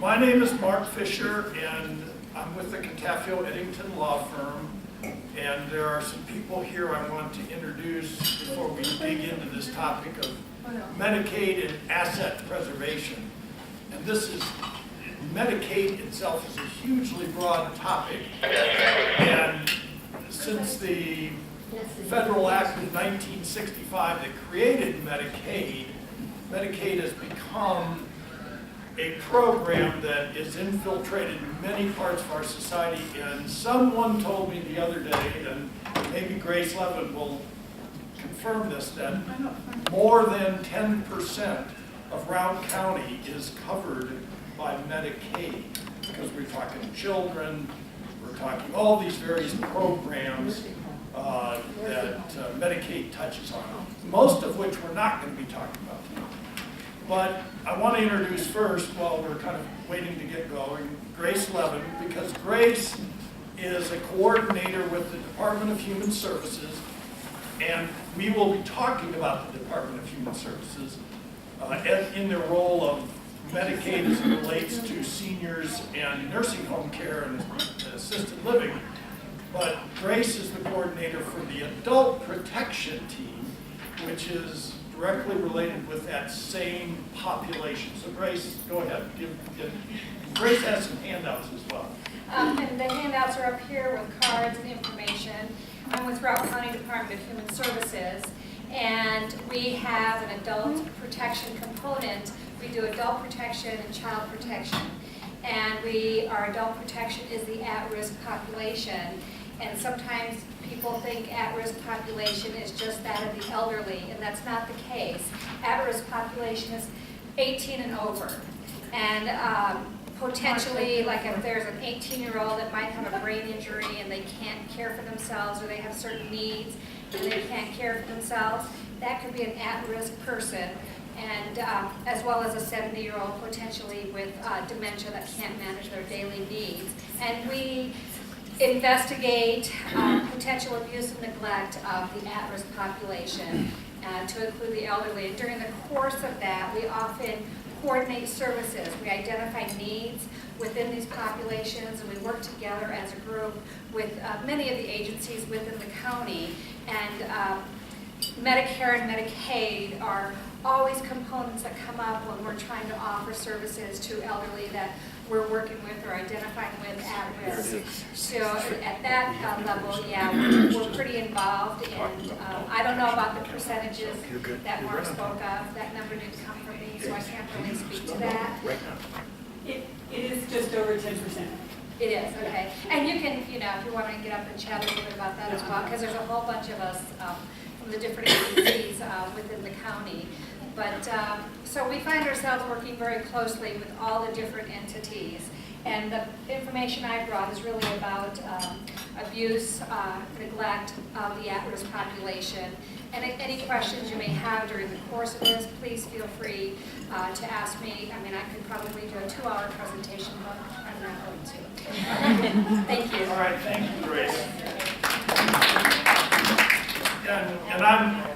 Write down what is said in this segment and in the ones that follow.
My name is Mark Fischer, and I'm with the Canafio Eddington law firm. And there are some people here I want to introduce before we dig into this topic of Medicaid and asset preservation. And this is, Medicaid itself is a hugely broad topic. And since the Federal Act of 1965 that created Medicaid, Medicaid has become a program that is infiltrated many parts of our society. And someone told me the other day, and maybe Grace Levin will confirm this, that more than 10% of Round County is covered by Medicaid, because we're talking children, we're talking all these various programs that Medicaid touches on, most of which we're not going to be talking about tonight. But I want to introduce first, while we're kind of waiting to get going, Grace Levin, because Grace is a coordinator with the Department of Human Services, and we will be talking about the Department of Human Services in their role of Medicaid as it relates to seniors and nursing home care and assisted living. But Grace is the coordinator for the adult protection team, which is directly related with that same population. So Grace, go ahead. Grace has some handouts as well. And the handouts are up here with cards and information. I'm with Route County Department of Human Services, and we have an adult protection component. We do adult protection and child protection. And our adult protection is the at-risk population. And sometimes people think at-risk population is just that of the elderly, and that's not the case. At-risk population is 18 and over. And potentially, like if there's an 18-year-old that might have a brain injury and they can't care for themselves, or they have certain needs and they can't care for themselves, that could be an at-risk person. And as well as a 70-year-old potentially with dementia that can't manage their daily needs. And we investigate potential abuse and neglect of the at-risk population, to include the elderly. And during the course of that, we often coordinate services. We identify needs within these populations, and we work together as a group with many of the agencies within the county. And Medicare and Medicaid are always components that come up when we're trying to offer services to elderly that we're working with or identifying with at risk. So at that level, yeah, we're pretty involved in, I don't know about the percentages that Mark spoke of. That number didn't come from me, so I can't really speak to that. It is just over 10%. It is, okay. And you can, if you want to get up and chat a little bit about that as well, because there's a whole bunch of us from the different agencies within the county. But so we find ourselves working very closely with all the different entities. And the information I brought is really about abuse, neglect of the at-risk population. And any questions you may have during the course of this, please feel free to ask me. I mean, I could probably do a 2-hour presentation, but I'm not going to. Thank you. All right, thank you, Grace. And I'm,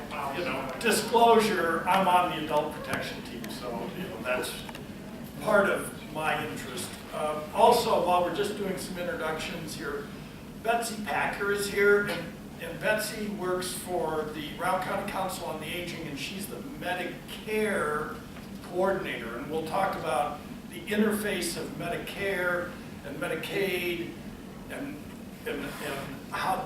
disclosure, I'm on the adult protection team, so that's part of my interest. Also, while we're just doing some introductions here, Betsy Packer is here, and Betsy works for the Round County Council on the Aging, and she's the Medicare coordinator, and we'll talk about the interface of Medicare and Medicaid and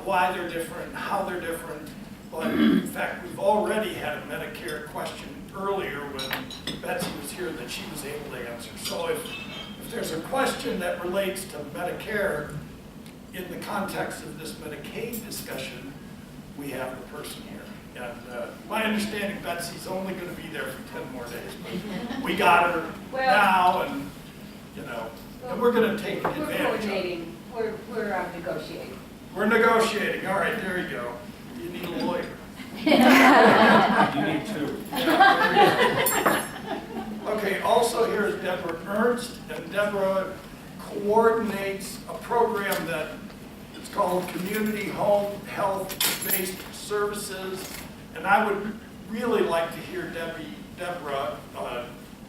why they're different, how they're different. But in fact, we've already had a Medicare question earlier when Betsy was here that she was able to answer. So if there's a question that relates to Medicare in the context of this Medicaid discussion, we have the person here. And my understanding, Betsy's only going to be there for 10 more days. But we got her now, and and we're going to take advantage of it. We're coordinating. We're negotiating. We're negotiating. All right, there you go. You need a lawyer. You need two. Okay, also here is Deborah Ernst, and Deborah coordinates a program that it's called Community Home Health-Based Services, and I would really like to hear Deborah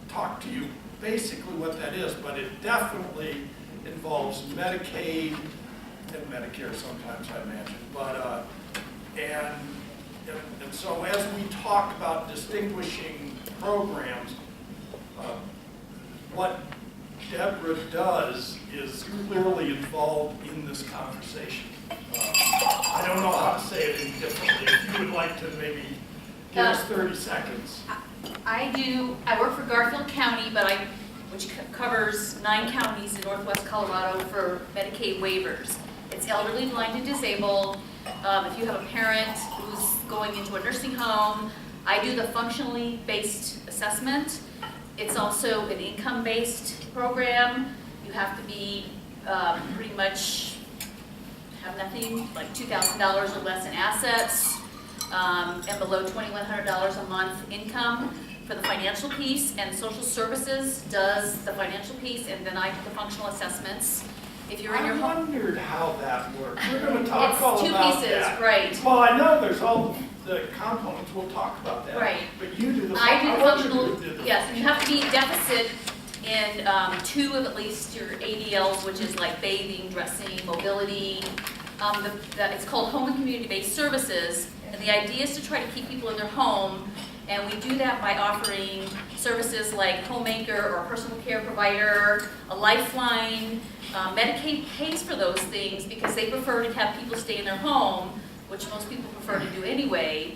talk to you basically what that is, but it definitely involves Medicaid and Medicare sometimes, I imagine. But, and so as we talk about distinguishing programs, what Deborah does is clearly involved in this conversation. I don't know how to say it any differently. If you would like to maybe give us 30 seconds. I work for Garfield County, which covers 9 counties in northwest Colorado for Medicaid waivers. It's elderly, blind, and disabled. If you have a parent who's going into a nursing home, I do the functionally based assessment. It's also an income-based program. You have to be pretty much have nothing, like $2,000 or less in assets, and below $2,100 a month income for the financial piece, and social services does the financial piece, and then I do the functional assessments. If you're in your I home, wondered how that works. We're going to talk all it's 2 about pieces, that. right? Well, I know there's all the components. We'll talk about that. Right. But you do the I do the functional, you do the yes, and you have to be deficit in 2 of at least your ADLs, which is like bathing, dressing, mobility. It's called home and community-based services, and the idea is to try to keep people in their home, and we do that by offering services like homemaker or a personal care provider, a lifeline. Medicaid pays for those things because they prefer to have people stay in their home, which most people prefer to do anyway.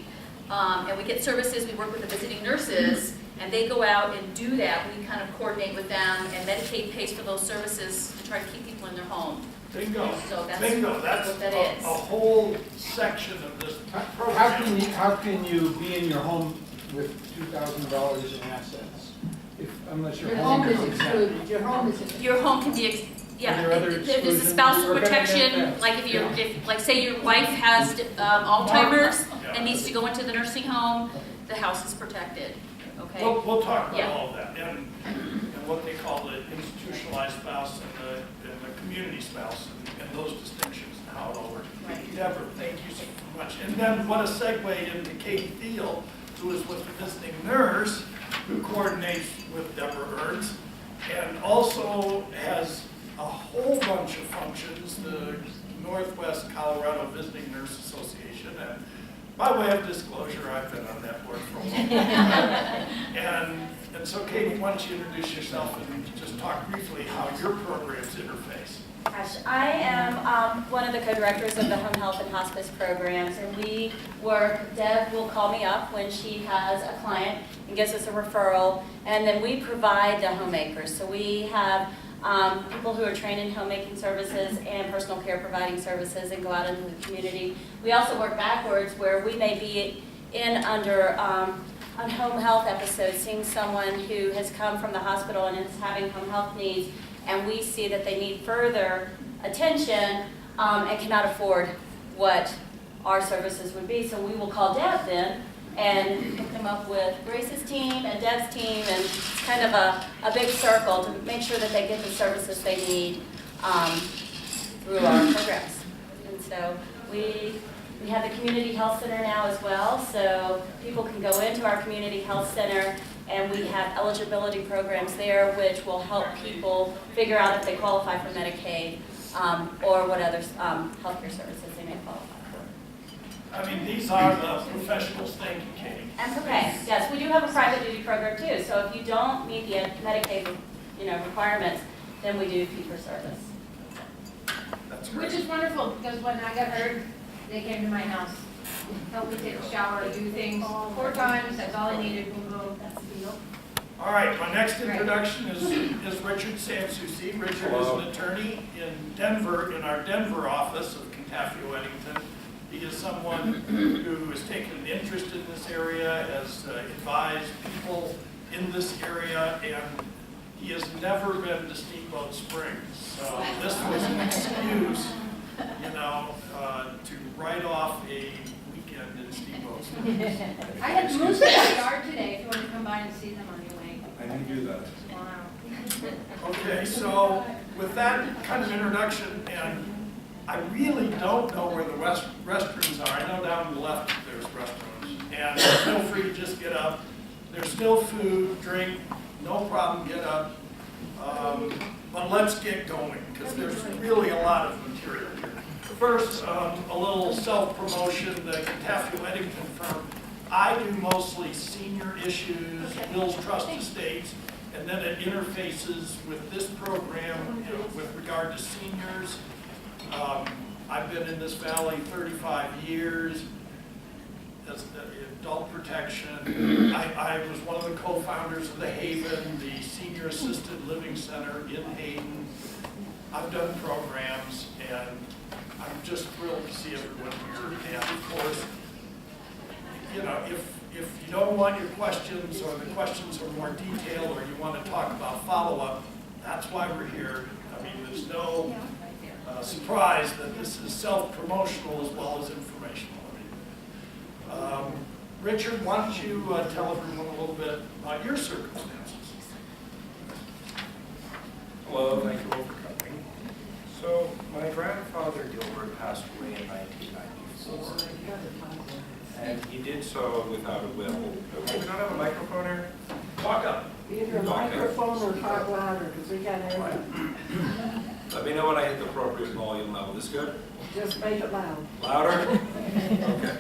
And we get services, we work with the visiting nurses, and they go out and do that. We kind of coordinate with them, and Medicaid pays for those services to try to keep people in their home. Bingo. So that's Bingo. That's what that a is. whole section of this program. How can you be in your home with $2,000 in assets? I'm not sure. Your home is excluded, your home is excluded. Your home can be, Are there other there's a exclusions? spousal We're gonna get protection, that. like like say your wife has Alzheimer's Yeah. and needs to go into the nursing home, the house is protected, okay? We'll talk about Yeah. all of that and what they call the institutionalized spouse and the community spouse and those distinctions and how it all works. Right. Deborah, thank you so much. And then what a segue into Katie Thiel, who is with the visiting nurse, who coordinates with Deborah Ernst, and also has a whole bunch of functions, the Northwest Colorado Visiting Nurse Association. And by way of disclosure, I've been on that board for a while. And so Katie, why don't you introduce yourself and just talk briefly how your programs interface. Gosh, I am one of the co-directors of the Home Health and Hospice programs, and we work, Deb will call me up when she has a client and gives us a referral, and then we provide the homemakers. So we have people who are trained in homemaking services and personal care providing services and go out into the community. We also work backwards where we may be in under on home health episodes, seeing someone who has come from the hospital and is having home health needs, and we see that they need further attention and cannot afford what our services would be. So we will call Deb then and hook them up with Grace's team and Deb's team, and it's kind of a big circle to make sure that they get the services they need through our programs. And so we have the community health center now as well, so people can go into our community health center, and we have eligibility programs there which will help people figure out if they qualify for Medicaid or what other healthcare services they may qualify for. I mean, these are the professionals. Thank you, Katie. And okay, yes, we do have a private duty program too, so if you don't meet the Medicaid requirements, then we do fee for service. That's great. Which is wonderful, because when I got hurt, they came to my house, helped me take a shower, do things 4 times, that's all I needed, boom, boom. That's the deal. All right, my next introduction is Richard Sansucci. Richard is an attorney in Denver, in our Denver office of Canafio Eddington. He is someone who has taken an interest in this area, has advised people in this area, and he has never been to Steamboat Springs. So this was an excuse, to write off a weekend in Steamboat Springs. I had moose in my yard today, if you want to come by and see them on your way. I can do that. Wow. Okay, so with that kind of introduction, and I really don't know where the restrooms are. I know down the left there's restrooms, and feel free to just get up. There's still food, drink, no problem, get up. But let's get going, because there's really a lot of material here. First, a little self-promotion, the Canafio Eddington firm. I do mostly senior issues, wills, trust estates, and then it interfaces with this program, you know, with regard to seniors. I've been in this valley 35 years. That's adult protection. I was one of the co-founders of the Haven, the Senior Assisted Living Center in Hayden. I've done programs, and I'm just thrilled to see everyone here. And of course, you know, if you don't want your questions, or the questions are more detailed, or you want to talk about follow-up, that's why we're here. I mean, there's no surprise that this is self-promotional as well as informational. Richard, why don't you tell everyone a little bit about your circumstances? Hello, thank you all for coming. So, my grandfather Gilbert passed away in 1994, and he did so without a will. We don't have a microphone here? Talk up. Either a microphone or talk louder, because we got everything. Let me know when I hit the appropriate volume level. This good? Just make it loud. Louder? Okay.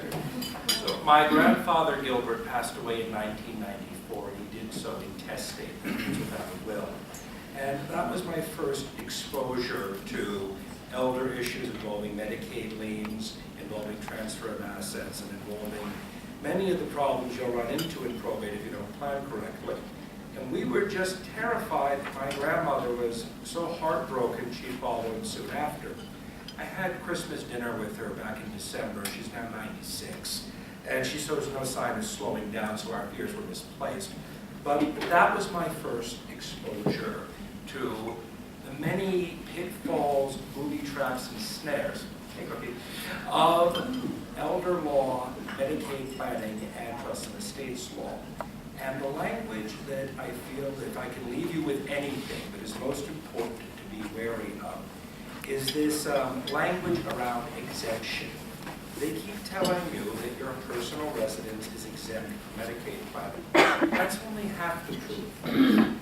So my grandfather Gilbert passed away in 1994. He did so intestate, without a will. And that was my first exposure to elder issues involving Medicaid liens, involving transfer of assets, and involving many of the problems you'll run into in probate if you don't plan correctly. And we were just terrified that my grandmother was so heartbroken she followed soon after. I had Christmas dinner with her back in December. She's now 96. And she shows no sign of slowing down, so our fears were misplaced. But that was my first exposure to the many pitfalls, booby traps, and snares of elder law, Medicaid planning, and trust and estates law. And the language that I feel that if I can leave you with anything that is most important to be wary of is this language around exemption. They keep telling you that your personal residence is exempt from Medicaid planning. That's only half the truth.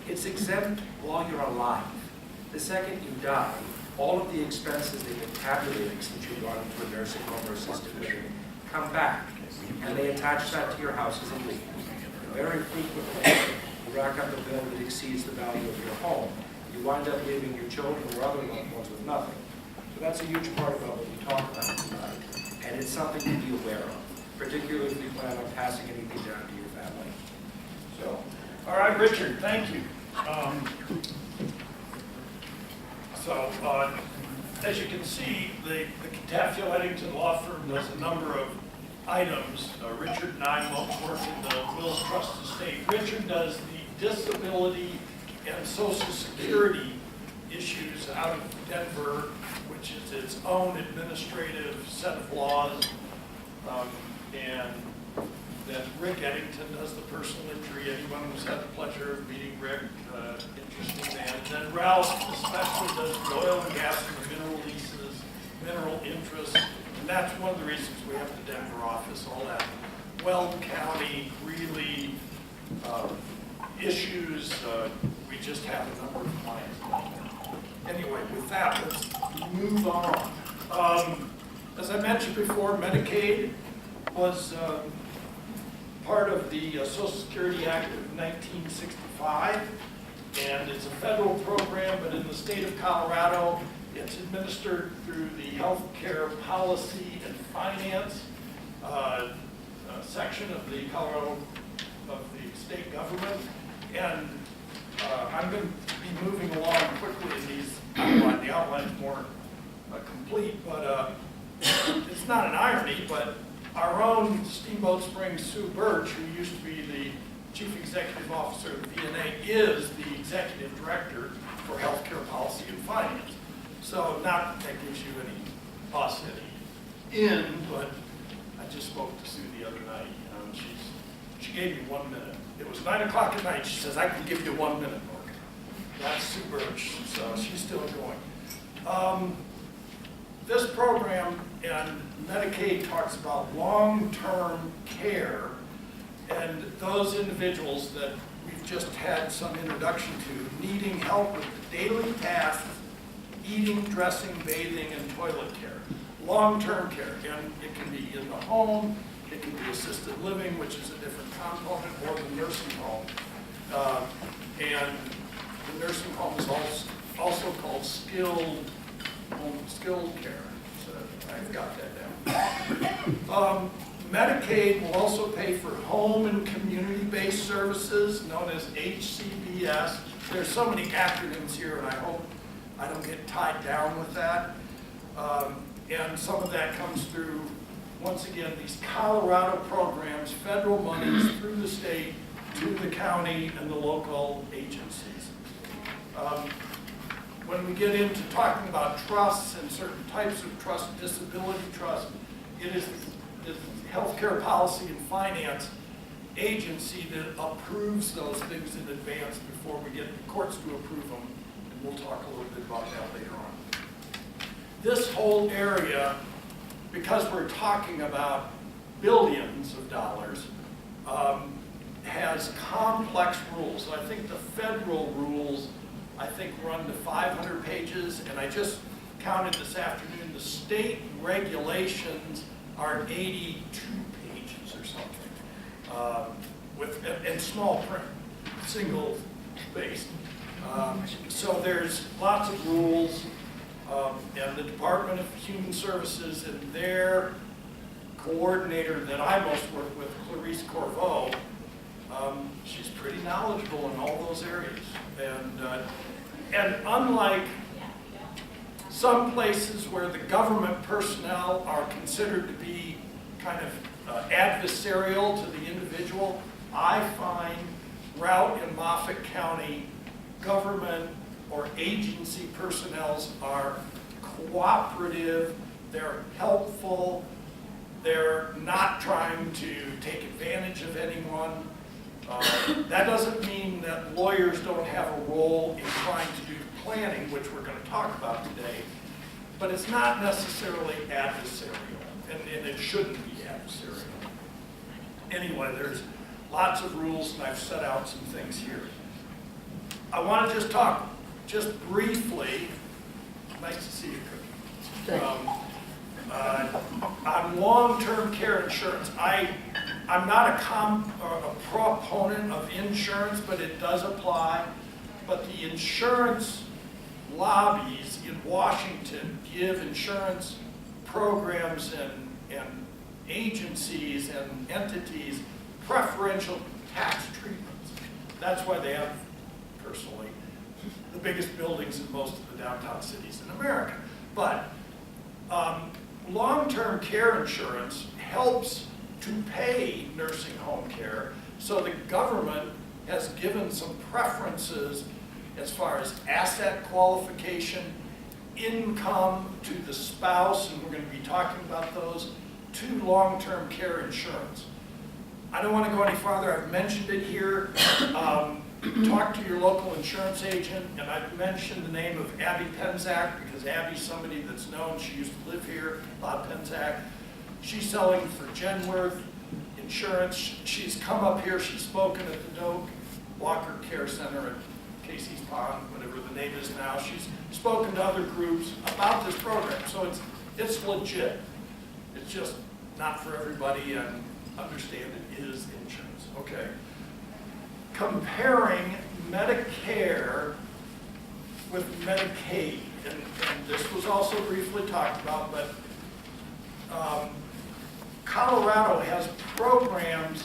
It's exempt while you're alive. The second you die, all of the expenses they've been tabulating since you've gone into a nursing home or assisted living come back, and they attach that to your house as a lien. Very frequently, you rack up a bill that exceeds the value of your home. You wind up leaving your children or other loved ones with nothing. So that's a huge part about what we talk about tonight. And it's something to be aware of, particularly if you plan on passing anything down to your family. So, All right, Richard, thank you. As you can see, the Canafio Eddington law firm does a number of items. Richard and I both work in the wills, trust, estate. Richard does the disability and Social Security issues out of Denver, which is its own administrative set of laws. And then Rick Eddington does the personal injury. Anyone who's had the pleasure of meeting Rick, interesting man. And then Ralph especially does the oil and gas and the mineral leases, mineral interests. And that's one of the reasons we have the Denver office, all that Weld County, Greeley issues. We just have a number of clients. Anyway, with that, let's move on. As I mentioned before, Medicaid was part of the Social Security Act of 1965, and it's a federal program, but in the state of Colorado, it's administered through the Healthcare Policy and Finance section of the Colorado, of the state government. And I'm going to be moving along quickly in these outline. The outline's more complete, but it's not an irony, but our own Steamboat Springs Sue Birch, who used to be the Chief Executive Officer of the VNA, is the Executive Director for Healthcare Policy and Finance. So not that gives you any paucity in, but I just spoke to Sue the other night. She gave me 1 minute. It was 9 o'clock at night. She says, I can give you 1 minute, Mark. That's Sue Birch, so she's still going. This program and Medicaid talks about long-term care, and those individuals that we've just had some introduction to, needing help with the daily tasks, eating, dressing, bathing, and toilet care. Long-term care, and it can be in the home, it can be assisted living, which is a different component, or the nursing home. And the nursing home is also called skilled care. So I've got that down. Medicaid will also pay for home and community-based services known as HCBS. There's so many acronyms here, and I hope I don't get tied down with that. And some of that comes through, once again, these Colorado programs, federal monies through the state to the county and the local agencies. When we get into talking about trusts and certain types of trust, disability trust, it is the Healthcare Policy and Finance Agency that approves those things in advance before we get the courts to approve them. And we'll talk a little bit about that later on. This whole area, because we're talking about billions of dollars, has complex rules. I think the federal rules, run to 500 pages, and I just counted this afternoon, the state regulations are 82 pages or something, and small print, single spaced. So there's lots of rules, and the Department of Human Services and their coordinator that I most work with, Clarice Corveau, she's pretty knowledgeable in all those areas. And unlike some places where the government personnel are considered to be kind of adversarial to the individual, I find Routt and Moffat County government or agency personnel are cooperative, they're helpful, they're not trying to take advantage of anyone. That doesn't mean that lawyers don't have a role in trying to do planning, which we're going to talk about today, but it's not necessarily adversarial, and it shouldn't be adversarial. Anyway, there's lots of rules, and I've set out some things here. I want to just talk, just briefly, nice to see you, Cookie, on long-term care insurance. I'm not a proponent of insurance, but it does apply. But the insurance lobbies in Washington give insurance programs and agencies and entities preferential tax treatments. That's why they have, personally, the biggest buildings in most of the downtown cities in America. But long-term care insurance helps to pay nursing home care, so the government has given some preferences as far as asset qualification, income to the spouse, and we're going to be talking about those, to long-term care insurance. I don't want to go any farther. I've mentioned it here. Talk to your local insurance agent, and I've mentioned the name of Abby Penzak because Abby's somebody that's known. She used to live here, Bob Penzak. She's selling for Genworth Insurance. She's come up here. She's spoken at the Doak Walker Care Center at Casey's Pond, whatever the name is now. She's spoken to other groups about this program, so it's legit. It's just not for everybody, and understand it is insurance. Okay. Comparing Medicare with Medicaid, and this was also briefly talked about, but Colorado has programs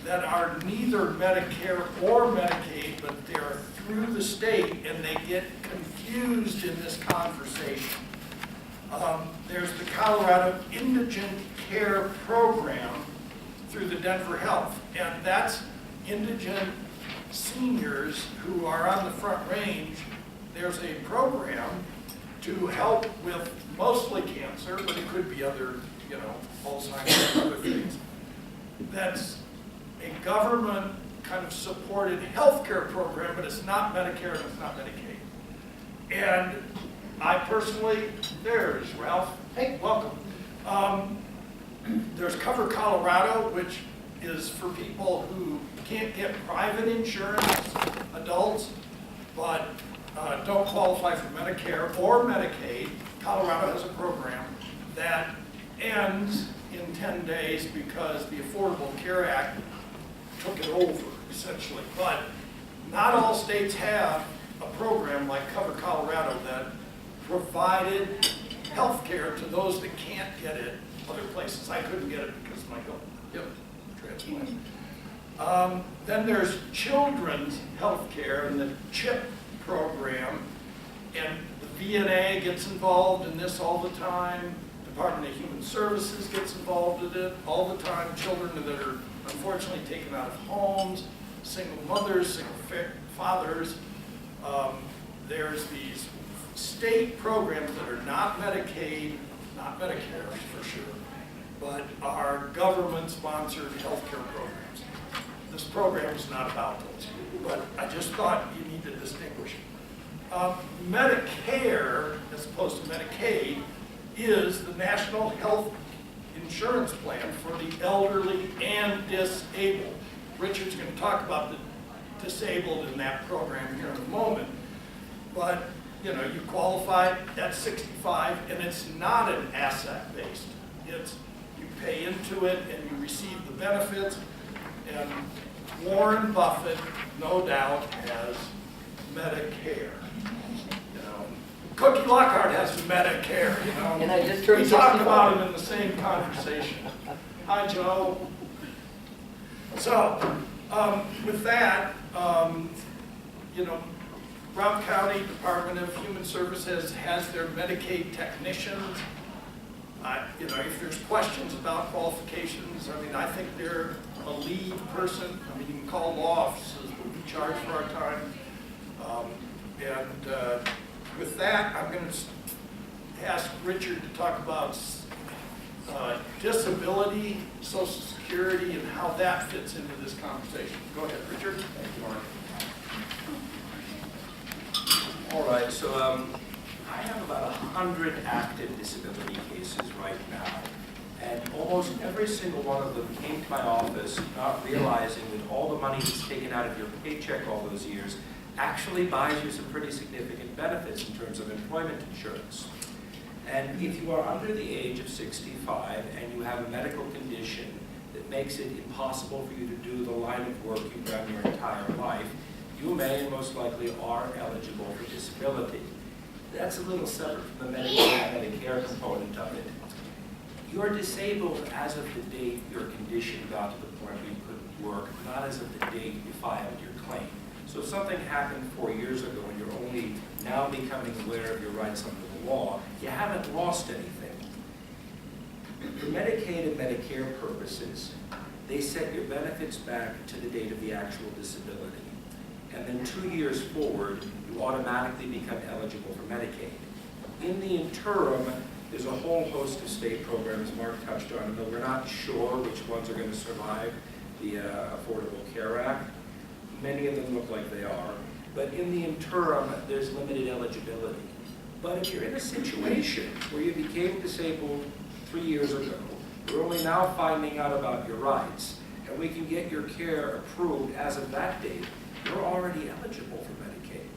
that are neither Medicare or Medicaid, but they're through the state, and they get confused in this conversation. There's the Colorado Indigent Care Program through the Denver Health, and that's indigent seniors who are on the Front Range. There's a program to help with mostly cancer, but it could be other, Alzheimer's and other things. That's a government kind of supported healthcare program, but it's not Medicare and it's not Medicaid. And I personally, there's Ralph, hey, welcome. There's Cover Colorado, which is for people who can't get private insurance, adults, but don't qualify for Medicare or Medicaid. Colorado has a program that ends in 10 days because the Affordable Care Act took it over, essentially. But not all states have a program like Cover Colorado that provided health care to those that can't get it other places. I couldn't get it because of my hip transplant. Then there's children's health care and the CHIP program, and the VNA gets involved in this all the time. Department of Human Services gets involved in it all the time. Children that are unfortunately taken out of homes, single mothers, single fathers. There's these state programs that are not Medicaid, not Medicare for sure, but are government-sponsored healthcare programs. This program is not about those, but I just thought you need to distinguish. Medicare, as opposed to Medicaid, is the National Health Insurance Plan for the elderly and disabled. Richard's going to talk about the disabled in that program here in a moment, but you know, you qualify at 65, and it's not an asset-based. It's you pay into it and you receive the benefits. And Warren Buffett, no doubt, has Medicare. You know, Cookie Lockhart has Medicare. You know, And I just we turned talk 65. about him in the same conversation. Hi, Joe. So, with that, you know, Route County Department of Human Services has their Medicaid technicians. You know, if there's questions about qualifications, I mean, I think they're a lead person. I mean, you can call law offices, we'll be charged for our time. With that, I'm going to ask Richard to talk about disability, Social Security, and how that fits into this conversation. Go ahead, Richard. Thank you, Mark. All right, so I have about 100 active disability cases right now, and almost every single one of them came to my office not realizing that all the money that's taken out of your paycheck all those years actually buys you some pretty significant benefits in terms of employment insurance. And if you are under the age of 65 and you have a medical condition that makes it impossible for you to do the line of work you've done your entire life, you may and most likely are eligible for disability. That's a little separate from the Medicare component of it. You're disabled as of the date your condition got to the point where you couldn't work, not as of the date you filed your claim. So if something happened 4 years ago and you're only now becoming aware of your rights under the law, you haven't lost anything. For Medicaid and Medicare purposes, they set your benefits back to the date of the actual disability. And then 2 years forward, you automatically become eligible for Medicaid. In the interim, there's a whole host of state programs Mark touched on, and though we're not sure which ones are going to survive the Affordable Care Act. Many of them look like they are. But in the interim, there's limited eligibility. But if you're in a situation where you became disabled 3 years ago, we're only now finding out about your rights, and we can get your care approved as of that date, you're already eligible for Medicaid.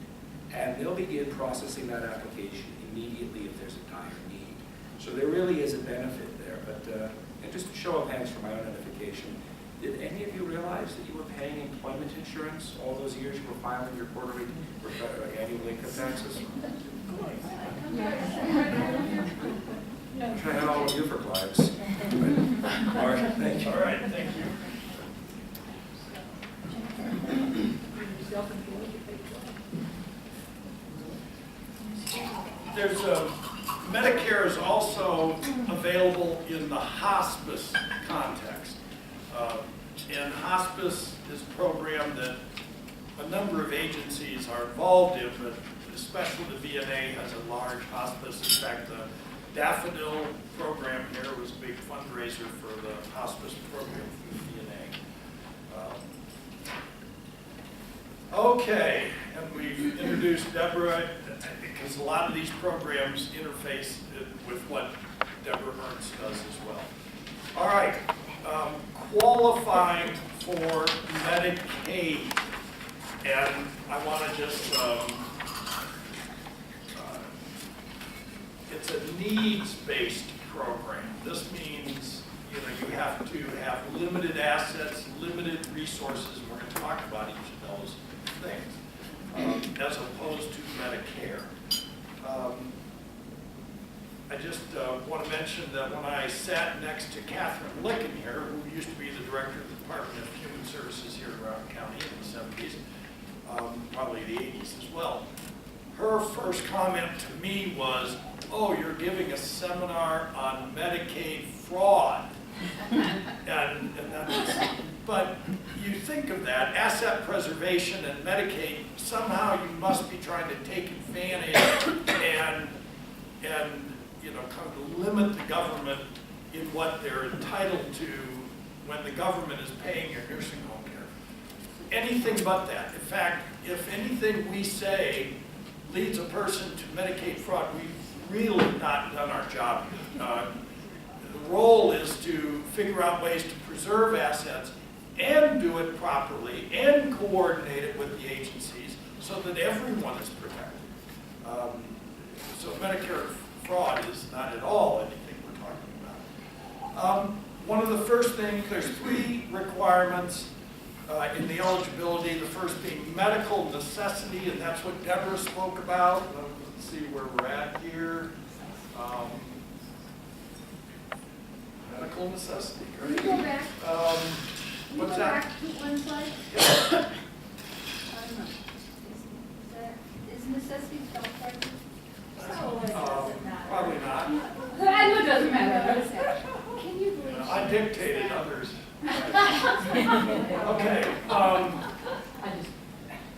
And they'll begin processing that application immediately if there's a dire need. So there really is a benefit there. But and just a show of hands for my own edification, did any of you realize that you were paying employment insurance all those years you were filing your quarterly annual income taxes? I'm trying to have all of you for clients. All right, thank you. All right, thank you. There's Medicare is also available in the hospice context. And hospice is a program that a number of agencies are involved in, but especially the VNA has a large hospice. In fact, the Daffodil program here was a big fundraiser for the hospice program through the VNA. Okay, and we've introduced Deborah because a lot of these programs interface with what Deborah Ernst does as well. All right, qualifying for Medicaid. And I want to just, it's a needs-based program. This means, you have to have limited assets, limited resources. We're going to talk about each of those things, as opposed to Medicare. I just want to mention that when I sat next to Catherine Licken here, who used to be the director of the Department of Human Services here in Rowan County in the 70s, probably the 80s as well, her first comment to me was, "Oh, you're giving a seminar on Medicaid fraud." and that was, but you think of that, asset preservation and Medicaid, somehow you must be trying to take advantage and kind of limit the government in what they're entitled to when the government is paying your nursing home care. Anything but that. In fact, if anything we say leads a person to Medicaid fraud, we've really not done our job. The role is to figure out ways to preserve assets and do it properly and coordinate it with the agencies so that everyone is protected. So Medicare fraud is not at all anything we're talking about. One of the first things, there's 3 requirements in the eligibility, the first being medical necessity, and that's what Deborah spoke about. Let's see where we're at here. Medical necessity, Can you right? go back? Can you What's go that? back to one slide? Yeah. I don't know. Is necessity spelled correctly? Probably not. I know it doesn't matter. Can you believe? I dictated others. Okay,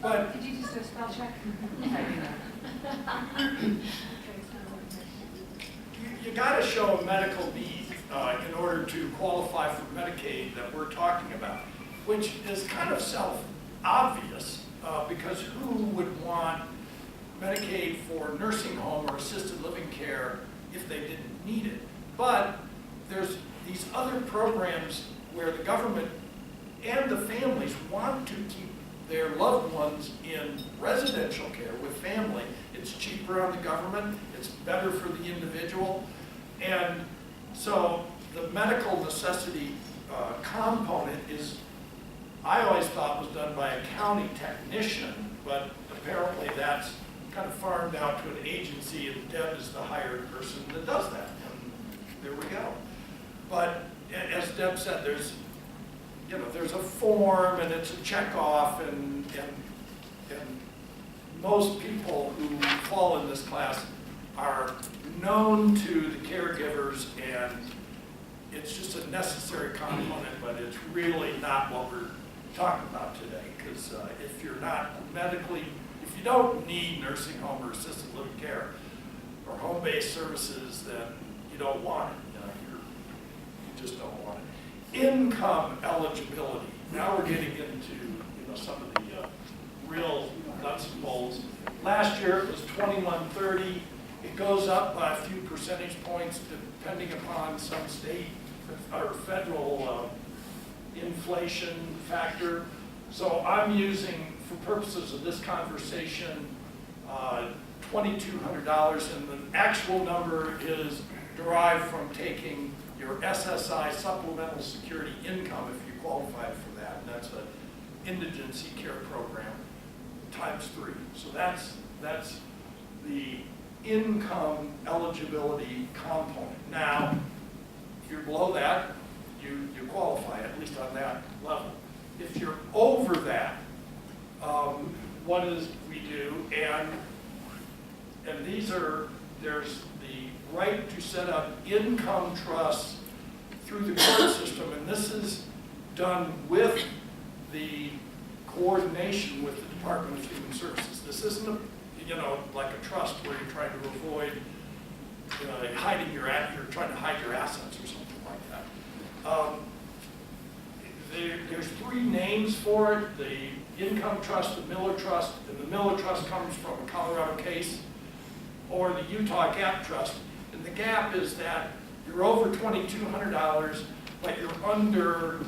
but Did you just do a spell check? you got to show a medical need in order to qualify for Medicaid that we're talking about, which is kind of self-obvious because who would want Medicaid for nursing home or assisted living care if they didn't need it? But there's these other programs where the government and the families want to keep their loved ones in residential care with family. It's cheaper on the government, it's better for the individual, and so the medical necessity component is, I always thought was done by a county technician, but apparently that's kind of farmed out to an agency, and Deb is the hired person that does that, and there we go. But as Deb said, there's a form and it's a checkoff, and most people who fall in this class are known to the caregivers, and it's just a necessary component, but it's really not what we're talking about today, because if you're not medically, if you don't need nursing home or assisted living care or home-based services, then you don't want it. You just don't want it. Income eligibility. Now we're getting into some of the real nuts and bolts. Last year it was 2130. It goes up by a few percentage points depending upon some state or federal inflation factor. So I'm using, for purposes of this conversation, $2,200, and the actual number is derived from taking your SSI, Supplemental Security Income, if you qualify for that, and that's an indigency care program, times 3. So that's the income eligibility component. Now, if you're below that, you qualify, at least on that level. If you're over that, what is we do, and there's the right to set up income trusts through the court system, and this is done with the coordination with the Department of Human Services. This isn't like a trust where you're trying to avoid hiding you're trying to hide your assets or something like that. There's 3 names for it: the Income Trust, the Miller Trust, and the Miller Trust comes from a Colorado case, or the Utah Gap Trust. And the gap is that you're over $2,200, but you're under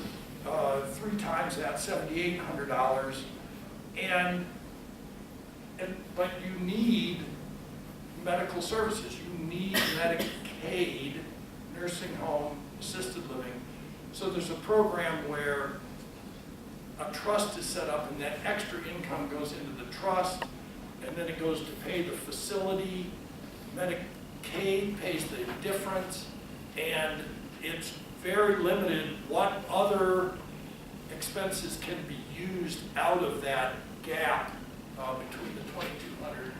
3 times that, $7,800. But you need medical services. You need Medicaid, nursing home, assisted living. So there's a program where a trust is set up and that extra income goes into the trust and then it goes to pay the facility. Medicaid pays the difference, and it's very limited what other expenses can be used out of that gap between the 2,200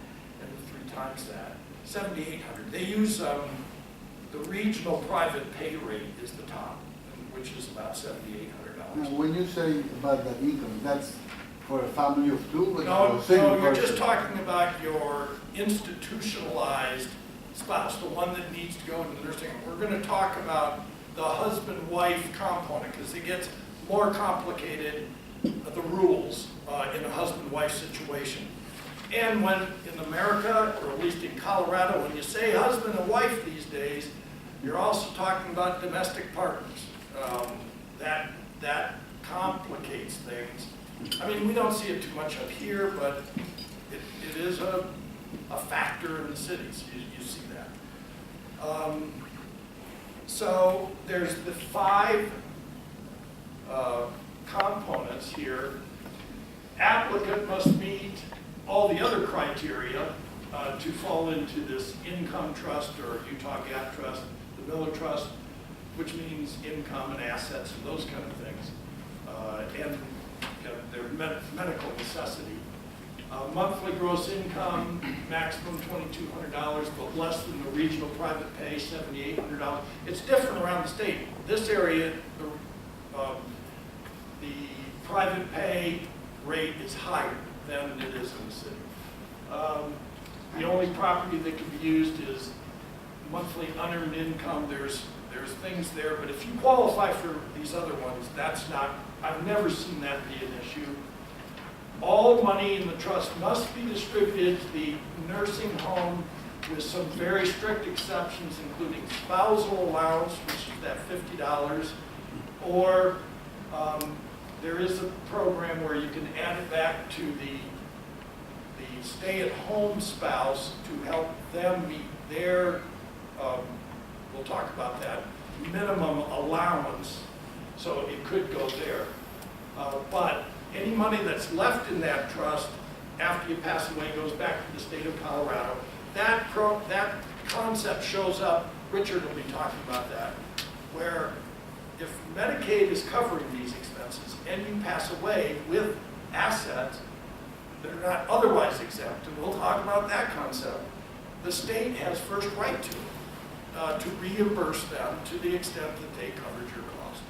and the 3 times that, 7,800. They use the regional private pay rate is the top, which is about $7,800. When you say about that income, that's for a family of 2? Like No, for a single no, you're just person? talking about your institutionalized spouse, the one that needs to go into the nursing home. We're going to talk about the husband-wife component because it gets more complicated, the rules in a husband-wife situation. And when in America, or at least in Colorado, when you say husband and wife these days, you're also talking about domestic partners. That complicates things. I mean, we don't see it too much up here, but it is a factor in the cities. You see that. So there's the 5 components here. Applicant must meet all the other criteria to fall into this income trust or Utah Gap Trust, the Miller Trust, which means income and assets and those kind of things, and their medical necessity. Monthly gross income, maximum $2,200, but less than the regional private pay, $7,800. It's different around the state. This area, the private pay rate is higher than it is in the city. The only property that can be used is monthly unearned income. There's things there, but if you qualify for these other ones, that's not, I've never seen that be an issue. All money in the trust must be distributed to the nursing home with some very strict exceptions, including spousal allowance, which is that $50, or there is a program where you can add it back to the stay-at-home spouse to help them meet their, we'll talk about that, minimum allowance, so it could go there. But any money that's left in that trust after you pass away goes back to the state of Colorado. That concept shows up, Richard will be talking about that, where if Medicaid is covering these expenses and you pass away with assets that are not otherwise exempt, and we'll talk about that concept, the state has first right to reimburse them to the extent that they covered your cost.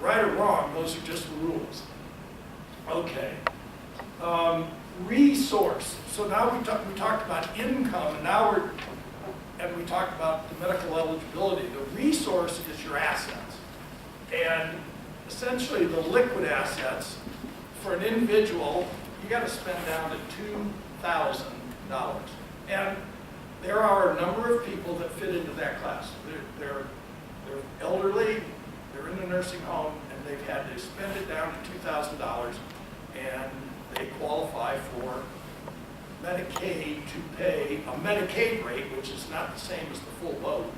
Right or wrong, those are just the rules. Okay. Resource. So now we talked about income, and now we talked about the medical eligibility. The resource is your assets. And essentially the liquid assets for an individual, you got to spend down to $2,000. And there are a number of people that fit into that class. They're elderly, they're in a nursing home, and they've had to spend it down to $2,000, and they qualify for Medicaid to pay a Medicaid rate, which is not the same as the full load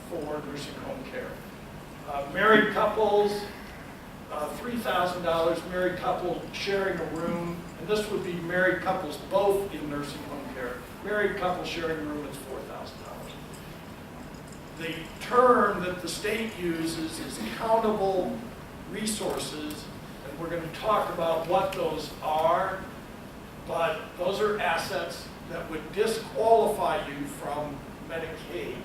for nursing home care. Married couples, $3,000, married couple sharing a room, and this would be married couples both in nursing home care. Married couple sharing a room is $4,000. The term that the state uses is countable resources, and we're going to talk about what those are, but those are assets that would disqualify you from Medicaid.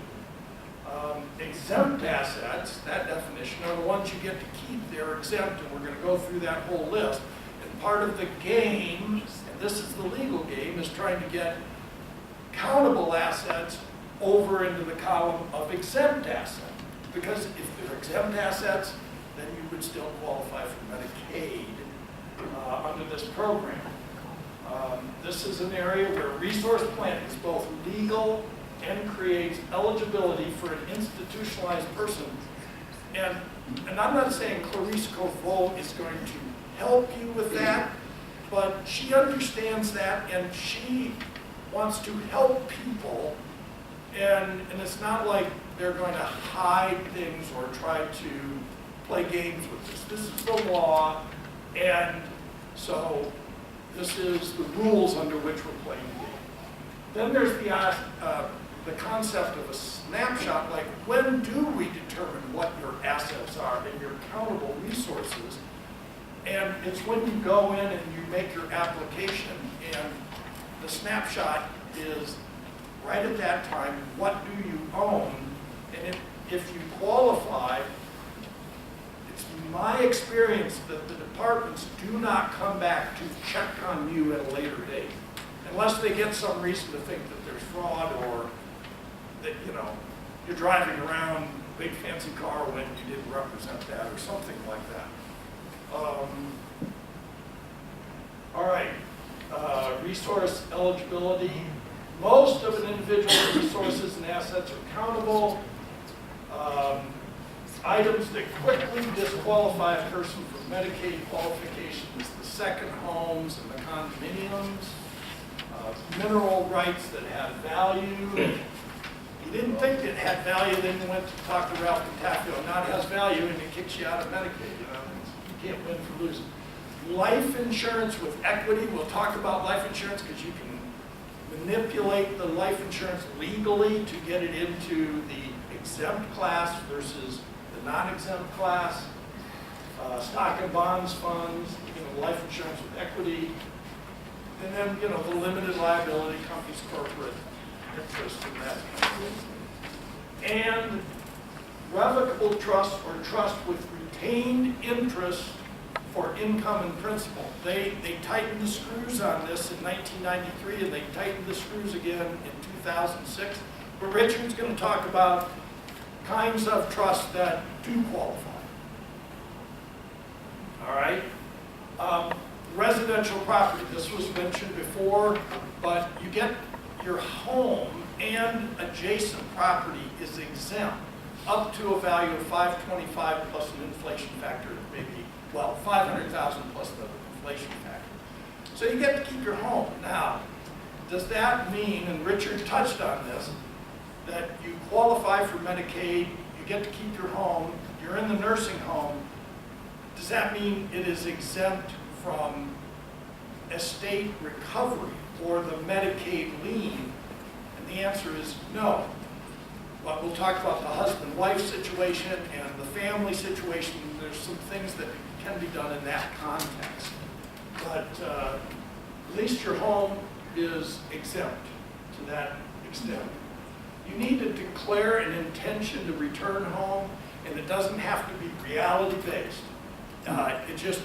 Exempt assets, that definition, are the ones you get to keep. They're exempt, and we're going to go through that whole list. And part of the game, and this is the legal game, is trying to get countable assets over into the column of exempt assets. Because if they're exempt assets, then you would still qualify for Medicaid under this program. This is an area where resource planning is both legal and creates eligibility for an institutionalized person. And I'm not saying Clarice Corvo is going to help you with that, but she understands that and she wants to help people. And it's not like they're going to hide things or try to play games with this. This is the law, and so this is the rules under which we're playing the game. Then there's the concept of a snapshot, like when do we determine what your assets are and your countable resources? And it's when you go in and you make your application, and the snapshot is right at that time, what do you own? And if you qualify, it's my experience that the departments do not come back to check on you at a later date, unless they get some reason to think that there's fraud or that, you're driving around a big fancy car when you didn't represent that or something like that. All right, resource eligibility. Most of an individual's resources and assets are countable. Items that quickly disqualify a person from Medicaid qualifications, the second homes and the condominiums. Mineral rights that have value. You didn't think it had value, then you went to talk to Ralph Canafio. Now it has value and it kicks you out of Medicaid. You can't win for losing. Life insurance with equity. We'll talk about life insurance because you can manipulate the life insurance legally to get it into the exempt class versus the non-exempt class. Stock and bonds funds, life insurance with equity. And then, the limited liability companies, corporate interest in that kind of thing. And revocable trust or trust with retained interest for income and principal. They tightened the screws on this in 1993 and they tightened the screws again in 2006. But Richard's going to talk about kinds of trust that do qualify. All right? Residential property, this was mentioned before, but you get your home and adjacent property is exempt up to a value of $525 plus an inflation factor, maybe, well, $500,000 plus the inflation factor. So you get to keep your home. Now, does that mean, and Richard touched on this, that you qualify for Medicaid, you get to keep your home, you're in the nursing home, does that mean it is exempt from estate recovery or the Medicaid lien? And the answer is no. But we'll talk about the husband-wife situation and the family situation. There's some things that can be done in that context. But at least your home is exempt to that extent. You need to declare an intention to return home, and it doesn't have to be reality-based. It just,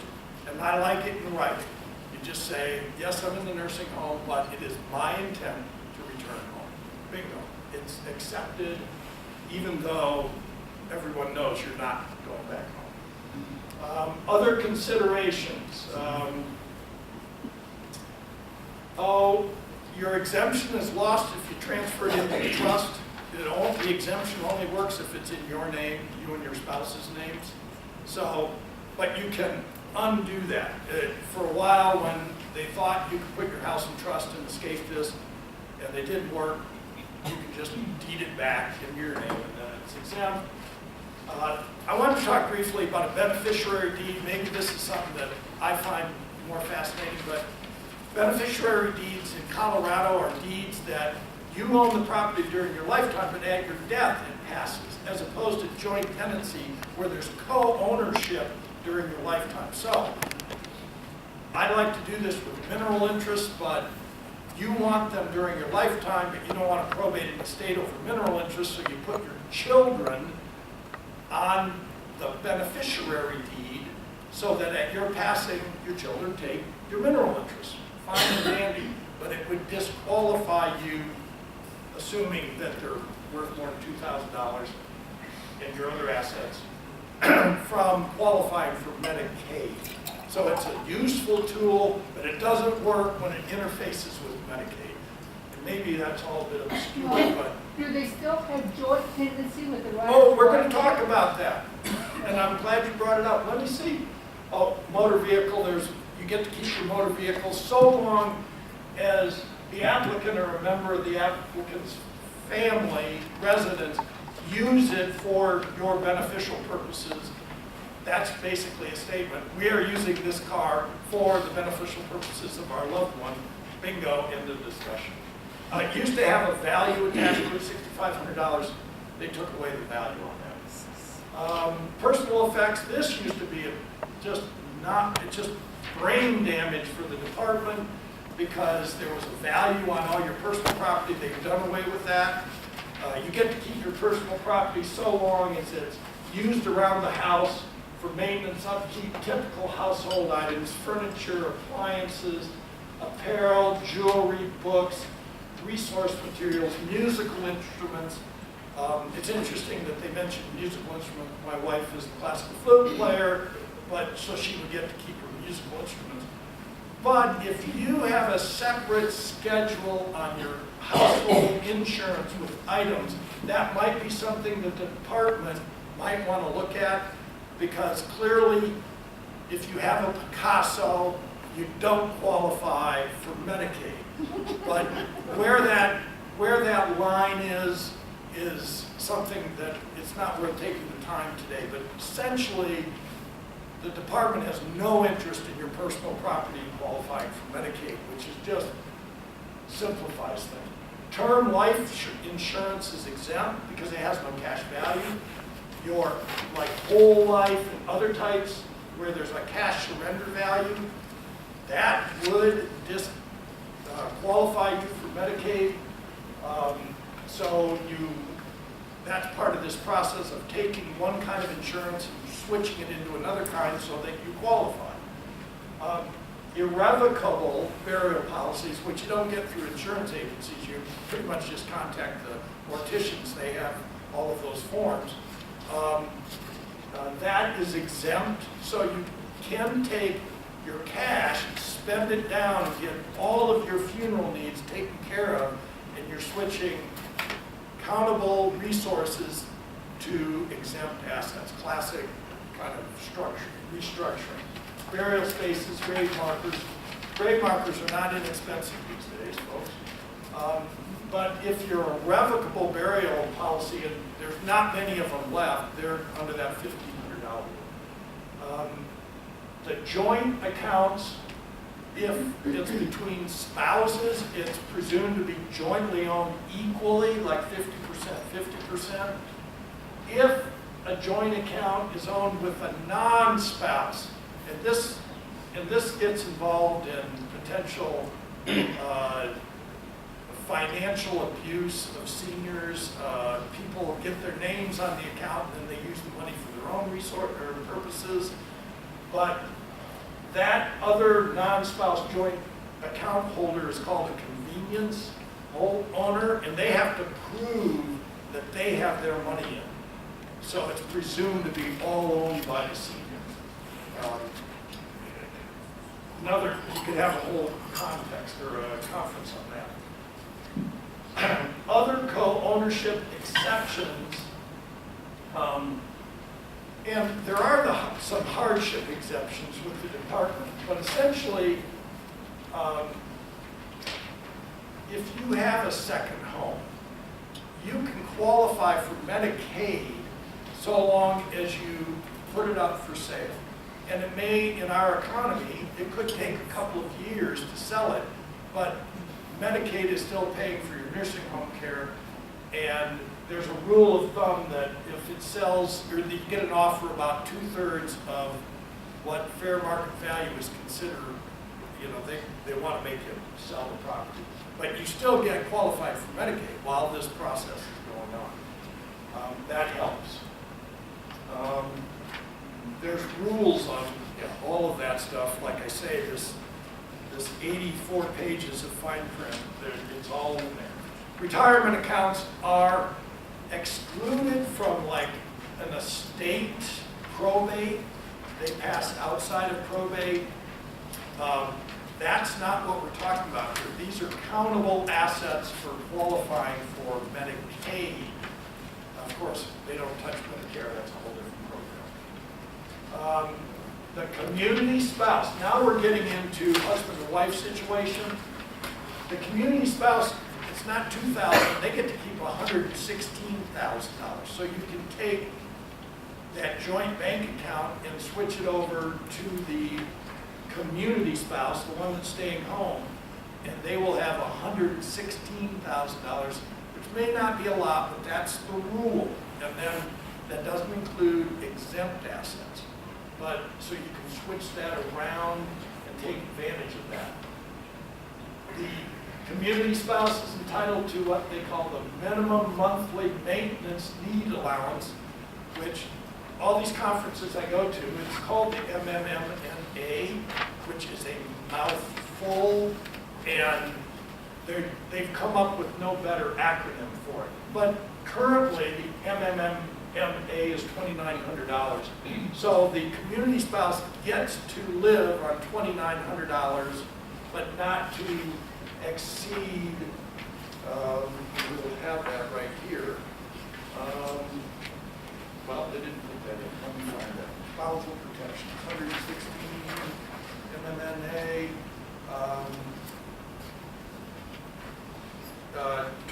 and I like it in writing. You just say, yes, I'm in the nursing home, but it is my intent to return home. Bingo. It's accepted, even though everyone knows you're not going back home. Other considerations. Your exemption is lost if you transfer it into the trust. The exemption only works if it's in your name, you and your spouse's names. So, but you can undo that. For a while, when they thought you could put your house in trust and escape this, and they didn't work, you can just deed it back in your name, and then it's exempt. I want to talk briefly about a beneficiary deed. Maybe this is something that I find more fascinating, but beneficiary deeds in Colorado are deeds that you own the property during your lifetime, but at your death it passes, as opposed to joint tenancy where there's co-ownership during your lifetime. So, I like to do this with mineral interests, but you want them during your lifetime, but you don't want to probate an estate over mineral interests, so you put your children on the beneficiary deed so that at your passing, your children take your mineral interests. Fine and dandy, but it would disqualify you, assuming that they're worth more than $2,000 and your other assets, from qualifying for Medicaid. So it's a useful tool, but it doesn't work when it interfaces with Medicaid. maybe that's all a bit obscure, but, Do they still have joint tendency with the right? oh, we're gonna talk about that. And I'm glad you brought it up. Let me see. Oh, motor vehicle, you get to keep your motor vehicle so long as the applicant or a member of the applicant's family, residents, use it for your beneficial purposes. That's basically a statement. We are using this car for the beneficial purposes of our loved one. Bingo, end of discussion. It used to have a value attached to it, $6,500. They took away the value on that. Personal effects, this used to be just brain damage for the department because there was a value on all your personal property. They've done away with that. You get to keep your personal property so long as it's used around the house for maintenance, upkeep, typical household items, furniture, appliances, apparel, jewelry, books, resource materials, musical instruments. It's interesting that they mentioned musical instruments. My wife is a classical flute player, but so she would get to keep her musical instruments. But if you have a separate schedule on your household insurance with items, that might be something that the department might want to look at, because clearly, if you have a Picasso, you don't qualify for Medicaid. But where that line is something that it's not worth taking the time today. But essentially, the department has no interest in your personal property qualifying for Medicaid, which is just simplifies things. Term life insurance is exempt because it has no cash value. Your like whole life and other types where there's a cash surrender value, that would qualify you for Medicaid. That's part of this process of taking one kind of insurance and switching it into another kind so that you qualify. Irrevocable burial policies, which you don't get through insurance agencies, you pretty much just contact the morticians, they have all of those forms. That is exempt, so you can take your cash, spend it down, and get all of your funeral needs taken care of, and you're switching countable resources to exempt assets. Classic kind of restructuring. Burial spaces, grave markers. Grave markers are not inexpensive these days, folks. But if you're a revocable burial policy, and there's not many of them left, they're under that $1,500. The joint accounts, if it's between spouses, it's presumed to be jointly owned equally, like 50%, 50%. If a joint account is owned with a non-spouse, and this gets involved in potential financial abuse of seniors. People get their names on the account and then they use the money for their own resource or purposes. But that other non-spouse joint account holder is called a convenience owner, and they have to prove that they have their money in. So it's presumed to be all owned by the senior. You could have a whole context or a conference on that. Other co-ownership exceptions, and there are some hardship exceptions with the department, but essentially, if you have a second home, you can qualify for Medicaid so long as you put it up for sale. And it may, in our economy, it could take a couple of years to sell it, but Medicaid is still paying for your nursing home care, and there's a rule of thumb that if it sells, or you get an offer about 2/3 of what fair market value is considered, they want to make you sell the property. But you still get qualified for Medicaid while this process is going on. That helps. There's rules on all of that stuff. Like I say, this 84 pages of fine print, it's all in there. Retirement accounts are excluded from like an estate probate. They pass outside of probate. That's not what we're talking about here. These are countable assets for qualifying for Medicaid. Of course, they don't touch Medicare, that's a whole different program. The community spouse, now we're getting into husband and wife situation. The community spouse, it's not $2,000, they get to keep $116,000. So you can take that joint bank account and switch it over to the community spouse, the one that's staying home, and they will have $116,000, which may not be a lot, but that's the rule. And then that doesn't include exempt assets. But so you can switch that around and take advantage of that. The community spouse is entitled to what they call the minimum monthly maintenance need allowance, which all these conferences I go to, it's called the MMMA, which is a mouthful, and they've come up with no better acronym for it. But currently, the MMMA is $2,900. So the community spouse gets to live on $2,900, but not to exceed, we'll have that right here. Well, they didn't put that in. Let me find that. Spousal protection, 116, MMNA,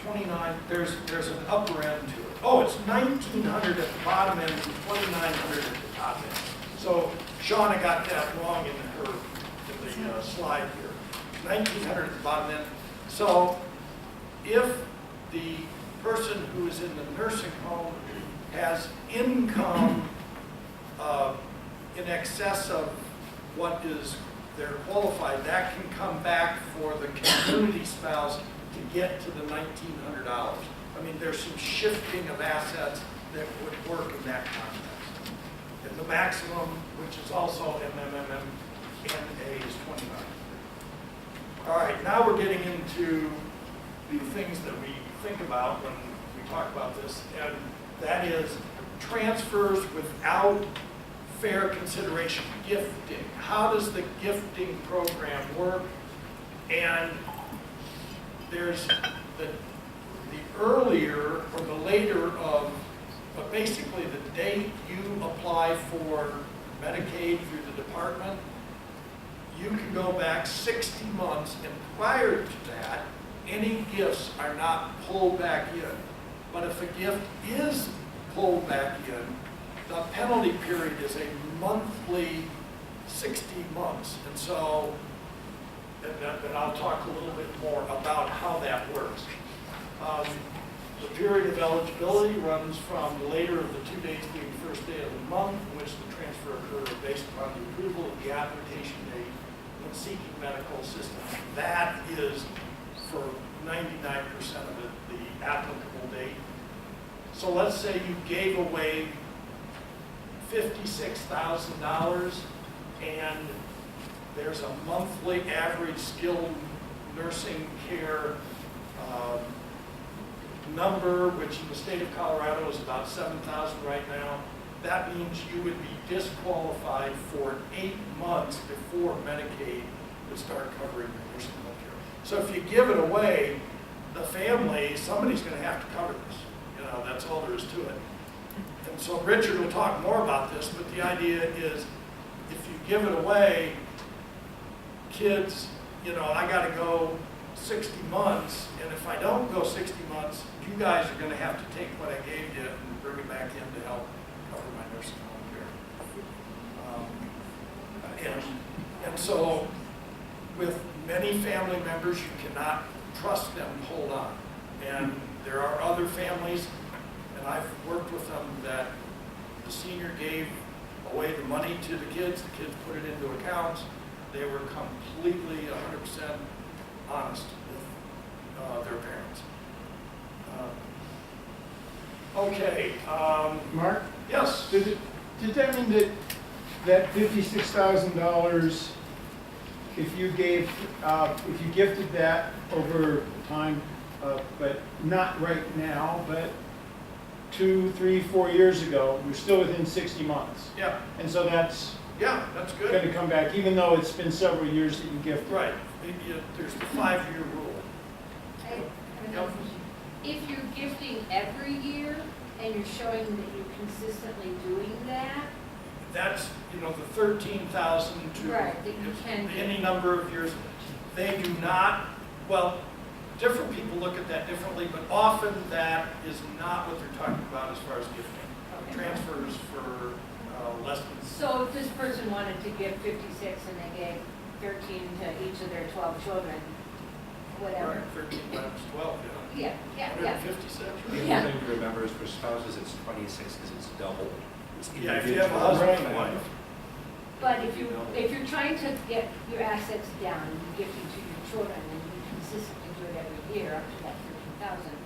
29. There's an upper end to it. Oh, it's 1,900 at the bottom end and 2,900 at the top end. So Shauna got that wrong in the slide here. 1,900 at the bottom end. So if the person who is in the nursing home has income in excess of what is they're qualified, that can come back for the community spouse to get to the $1,900. I mean, there's some shifting of assets that would work in that context. And the maximum, which is also MMMNA, is 29. All right, now we're getting into the things that we think about when we talk about this, and that is transfers without fair consideration, gifting. How does the gifting program work? And there's the earlier or the later of, but basically the date you apply for Medicaid through the department, you can go back 60 months, and prior to that, any gifts are not pulled back in. But if a gift is pulled back in, the penalty period is a monthly 60 months. And so, and I'll talk a little bit more about how that works. The period of eligibility runs from the later of the 2 days being the first day of the month in which the transfer occurred based upon the approval of the application date when seeking medical assistance. That is for 99% of the applicable date. So let's say you gave away $56,000 and there's a monthly average skilled nursing care number, which in the state of Colorado is about 7,000 right now. That means you would be disqualified for 8 months before Medicaid would start covering your nursing home care. So if you give it away, the family, somebody's going to have to cover this. You know, that's all there is to it. And so Richard will talk more about this, but the idea is if you give it away, kids, you know, I got to go 60 months, and if I don't go 60 months, you guys are going to have to take what I gave you and bring it back in to help cover my nursing home care. And so with many family members, you cannot trust them to hold on. And there are other families, and I've worked with them, that the senior gave away the money to the kids put it into accounts. They were completely 100% honest with their parents. Okay. Mark? Yes? Did that mean that $56,000, if you gifted that over time, but not right now, but 2, 3, 4 years ago, we're still within 60 months? Yeah. And so that's Yeah, that's going good. to come back, even though it's been several years that you gifted. Right, there's the 5-year rule. I have another question. If you're gifting every year and you're showing that you're consistently doing that, That's, the 13,000 to. Right, that you can- Any number of years. They do not, well, different people look at that differently, but often that is not what they're talking about as far as gifting. Okay. Transfers for less than. so if this person wanted to give 56 and they gave 13 to each of their 12 children, whatever. Right, 13 times 12, Yeah, yeah, yeah. 156. The Yeah. other thing to remember is for spouses, it's 26 because it's double. It's Yeah, if you have a individual. husband and wife. But if you're trying to get your assets down and you give them to your children and you consistently do it every year up to that 13,000,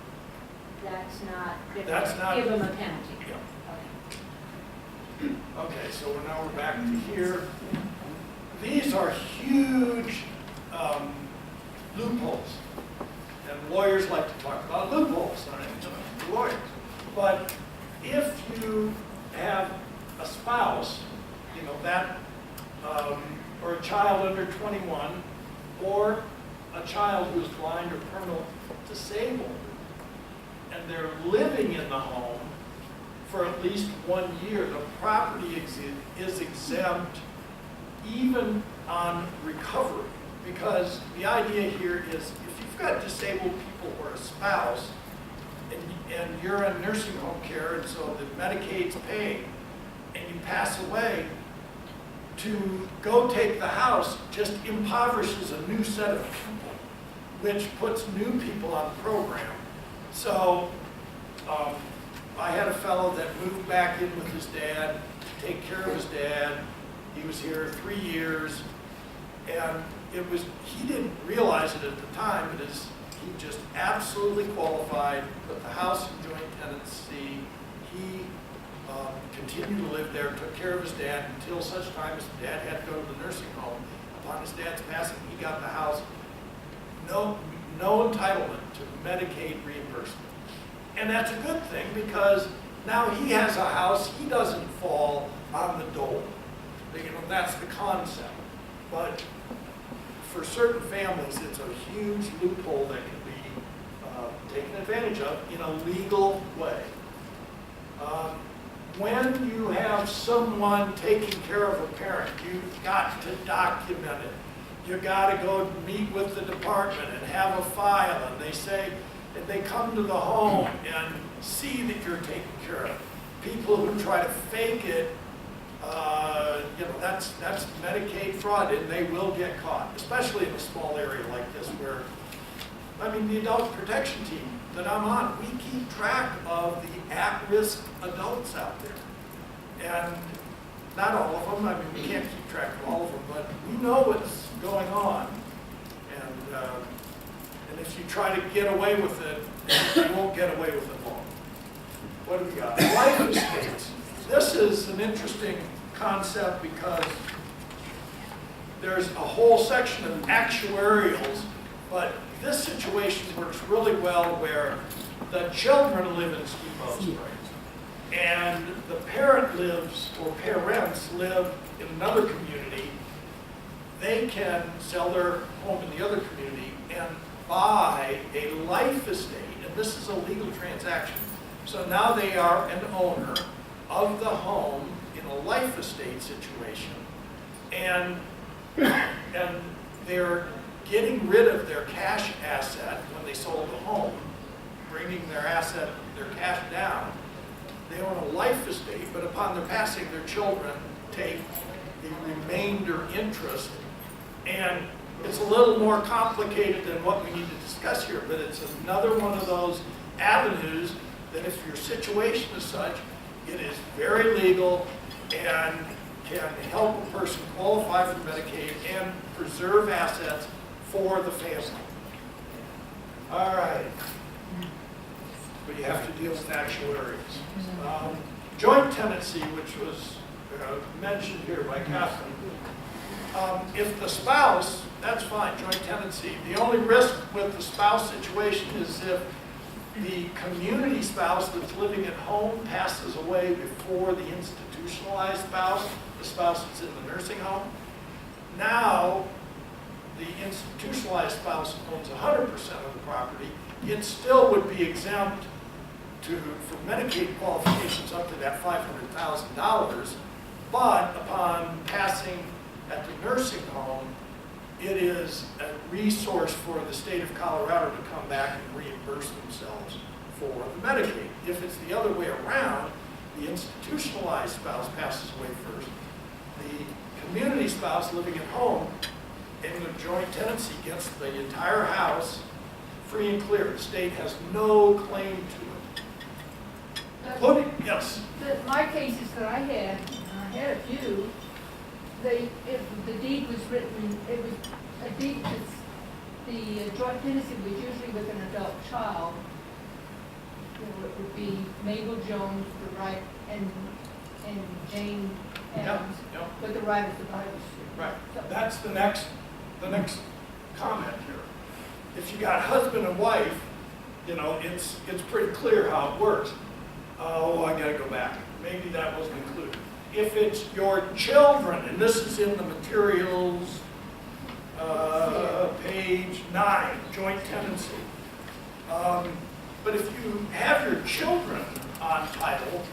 that's not, That's not- give them a penalty. Yeah. Okay. Okay, so now we're back to here. These are huge loopholes. And lawyers like to talk about loopholes, I'm lawyers. But if you have a spouse, that, or a child under 21, or a child who's blind or permanently disabled, and they're living in the home for at least 1 year, the property is exempt even on recovery. Because the idea here is if you've got disabled people or a spouse, and you're in nursing home care, and so the Medicaid's paid, and you pass away, to go take the house just impoverishes a new set of people, which puts new people on the program. So I had a fellow that moved back in with his dad to take care of his dad. He was here 3 years, and he didn't realize it at the time, but he just absolutely qualified, put the house in joint tenancy. He continued to live there, took care of his dad until such time as dad had to go to the nursing home. Upon his dad's passing, he got the house. No entitlement to Medicaid reimbursement. And that's a good thing because now he has a house, he doesn't fall on the dole. That's the concept. But for certain families, it's a huge loophole that can be taken advantage of in a legal way. When you have someone taking care of a parent, you've got to document it. You got to go meet with the department and have a file, and they come to the home and see that you're taking care of. People who try to fake it, that's Medicaid fraud, and they will get caught, especially in a small area like this where, the adult protection team that I'm on, we keep track of the at-risk adults out there. And not all of them, we can't keep track of all of them, but we know what's going on. And if you try to get away with it, you won't get away with it long. What do we got? Life estates. This is an interesting concept because there's a whole section of actuarials, but this situation works really well where the children live in Steamboat Springs and the parent lives, or parents live in another community. They can sell their home in the other community and buy a life estate, and this is a legal transaction. So now they are an owner of the home in a life estate situation, and they're getting rid of their cash asset when they sold the home, bringing their cash down. They own a life estate, but upon their passing, their children take the remainder interest. And it's a little more complicated than what we need to discuss here, but it's another one of those avenues that if your situation is such, it is very legal and can help a person qualify for Medicaid and preserve assets for the family. All right. But you have to deal with actuaries. Joint tenancy, which was mentioned here by Catherine. If the spouse, that's fine, joint tenancy. The only risk with the spouse situation is if the community spouse that's living at home passes away before the institutionalized spouse, the spouse that's in the nursing home. Now, the institutionalized spouse owns 100% of the property. It still would be exempt for Medicaid qualifications up to that $500,000, but upon passing at the nursing home, it is a resource for the state of Colorado to come back and reimburse themselves for the Medicaid. If it's the other way around, the institutionalized spouse passes away first. The community spouse living at home in the joint tenancy gets the entire house free and clear. The state has no claim to it. Yes. My cases that I had a few, the deed was written, it was a deed that's, the joint tenancy was usually with an adult child. It would be Mabel Jones, the right, and Jane Adams, Yep. with the right of the Bible Street. Right. So- That's the next comment here. If you got husband and wife, you know, it's pretty clear how it works. Oh, I gotta go back. Maybe that wasn't included. If it's your children, and this is in the materials, page 9, joint tenancy. But if you have your children on title,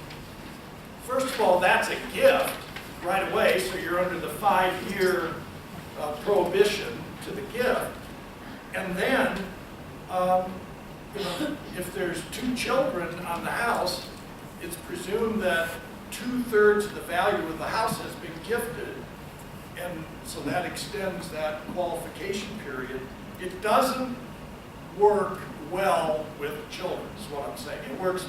first of all, that's a gift right away, so you're under the 5-year prohibition to the gift. And then, you know, if there's 2 children on the house, it's presumed that 2/3 of the value of the house has been gifted, and so that extends that qualification period. It doesn't work well with children, is what I'm saying. It works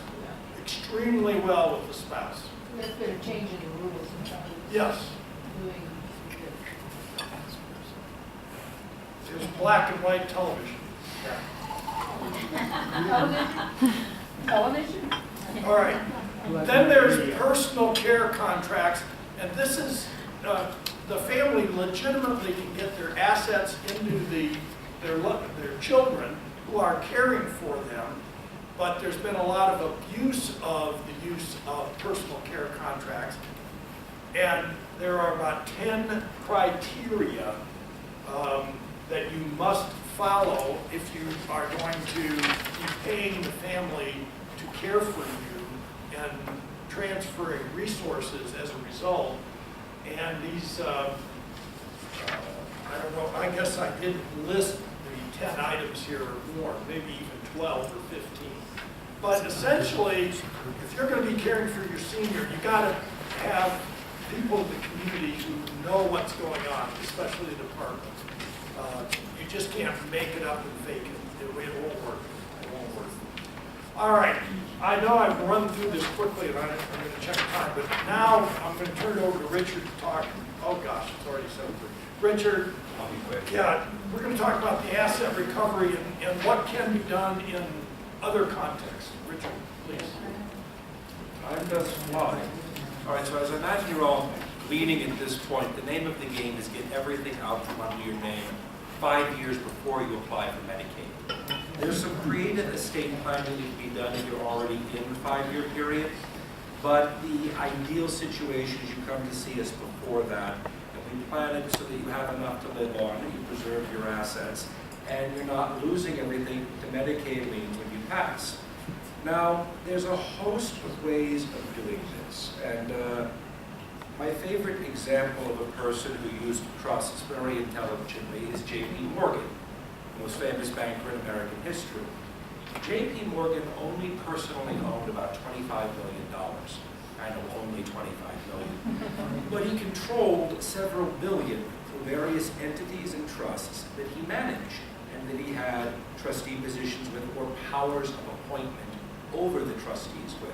extremely well with the spouse. There's been a change in the rules about Yes, doing. there's black and white television. Television? All right. Then there's personal care contracts, and this is, the family legitimately can get their assets into their children who are caring for them, but there's been a lot of abuse of the use of personal care contracts. And there are about 10 criteria that you must follow if you are going to be paying the family to care for you and transferring resources as a result. And these, I don't know, I guess I didn't list the 10 items here or more, maybe even 12 or 15. But essentially, if you're going to be caring for your senior, you got to have people in the community who know what's going on, especially the department. You just can't make it up and fake it. It won't work. It won't work. All right. I know I've run through this quickly, and I'm going to check time, but now I'm going to turn it over to Richard to talk. Oh gosh, it's already 7:30. Richard, I'll be quick. yeah, we're going to talk about the asset recovery and what can be done in other contexts. Richard, please. Time does fly. All right, so as I imagine you're all leading at this point, the name of the game is get everything out from under your name 5 years before you apply for Medicaid. There's some creative estate planning that can be done if you're already in the 5-year period, but the ideal situation is you come to see us before that, and we plan it so that you have enough to live on, that you preserve your assets, and you're not losing everything to Medicaid liens when you pass. Now, there's a host of ways of doing this, and my favorite example of a person who used trusts very intelligently is J.P. Morgan, the most famous banker in American history. J.P. Morgan only personally owned about $25 million. I know only $25 million. But he controlled several billion through various entities and trusts that he managed, and that he had trustee positions with or powers of appointment over the trustees with.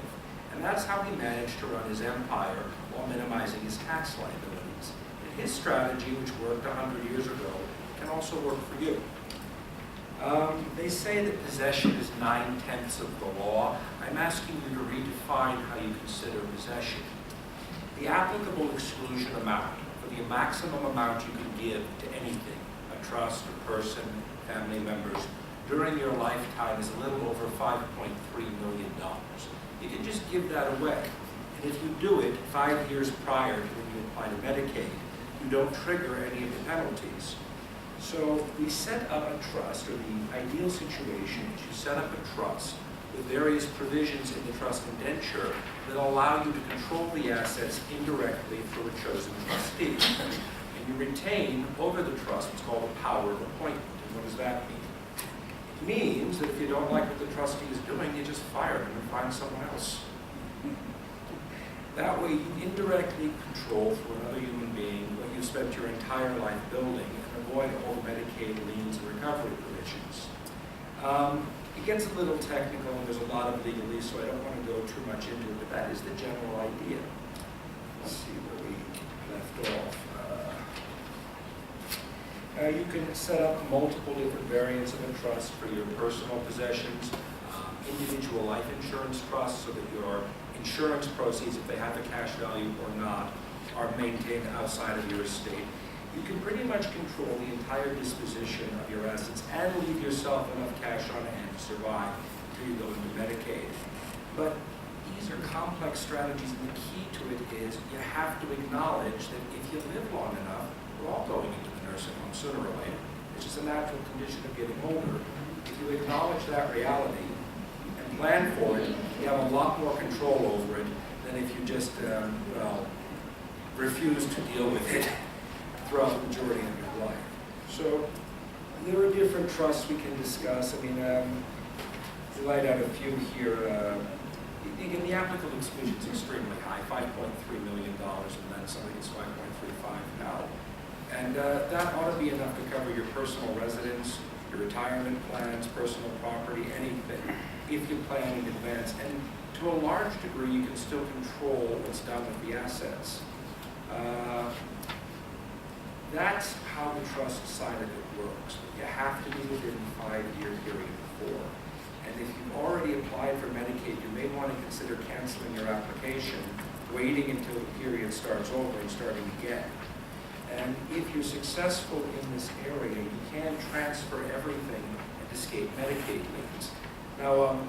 And that's how he managed to run his empire while minimizing his tax liabilities. And his strategy, which worked 100 years ago, can also work for you. They say that possession is 9/10 of the law. I'm asking you to redefine how you consider possession. The applicable exclusion amount, for the maximum amount you can give to anything, a trust, a person, family members, during your lifetime is a little over $5.3 million. You can just give that away. And if you do it 5 years prior to when you apply to Medicaid, you don't trigger any of the penalties. So we set up a trust, or the ideal situation is you set up a trust with various provisions in the trust indenture that allow you to control the assets indirectly through a chosen trustee. And you retain over the trust what's called a power of appointment. And what does that mean? It means that if you don't like what the trustee is doing, you just fire them and find someone else. That way you indirectly control for another human being what you've spent your entire life building and avoid all the Medicaid liens and recovery provisions. It gets a little technical and there's a lot of legalese, so I don't want to go too much into it, but that is the general idea. Let's see where we left off. You can set up multiple different variants of a trust for your personal possessions, individual life insurance trusts so that your insurance proceeds, if they have a cash value or not, are maintained outside of your estate. You can pretty much control the entire disposition of your assets and leave yourself enough cash on hand to survive until you go into Medicaid. But these are complex strategies, and the key to it is you have to acknowledge that if you live long enough, we're all going into the nursing home sooner or later. It's just a natural condition of getting older. If you acknowledge that reality and plan for it, you have a lot more control over it than if you just, refuse to deal with it throughout the majority of your life. So there are different trusts we can discuss. I mean, we laid out a few here. Again, the applicable exclusion is extremely high, $5.3 million, and that's something that's 5.35 now. And that ought to be enough to cover your personal residence, your retirement plans, personal property, anything, if you plan in advance. And to a large degree, you can still control what's done with the assets. That's how the trust side of it works. You have to be within the 5-year period before. And if you've already applied for Medicaid, you may want to consider canceling your application, waiting until the period starts over and starting again. And if you're successful in this area, you can transfer everything and escape Medicaid liens. Now,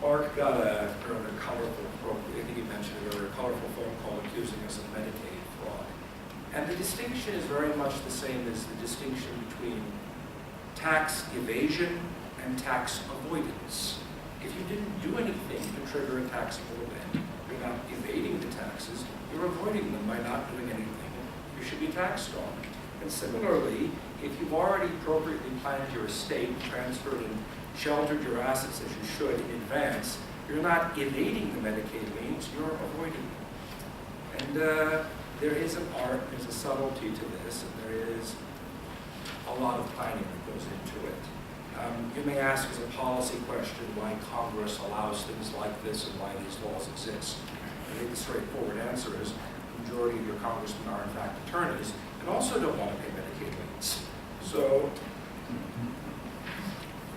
Mark got a colorful, I think you mentioned it earlier, a colorful phone call accusing us of Medicaid fraud. And the distinction is very much the same as the distinction between tax evasion and tax avoidance. If you didn't do anything to trigger a taxable event, you're not evading the taxes, you're avoiding them by not doing anything you should be taxed on. And similarly, if you've already appropriately planned your estate, transferred and sheltered your assets as you should in advance, you're not evading the Medicaid liens, you're avoiding them. And there is an art, there's a subtlety to this, and there is a lot of planning that goes into it. You may ask as a policy question why Congress allows things like this and why these laws exist. I think the straightforward answer is the majority of your congressmen are in fact attorneys and also don't want to pay Medicaid liens. So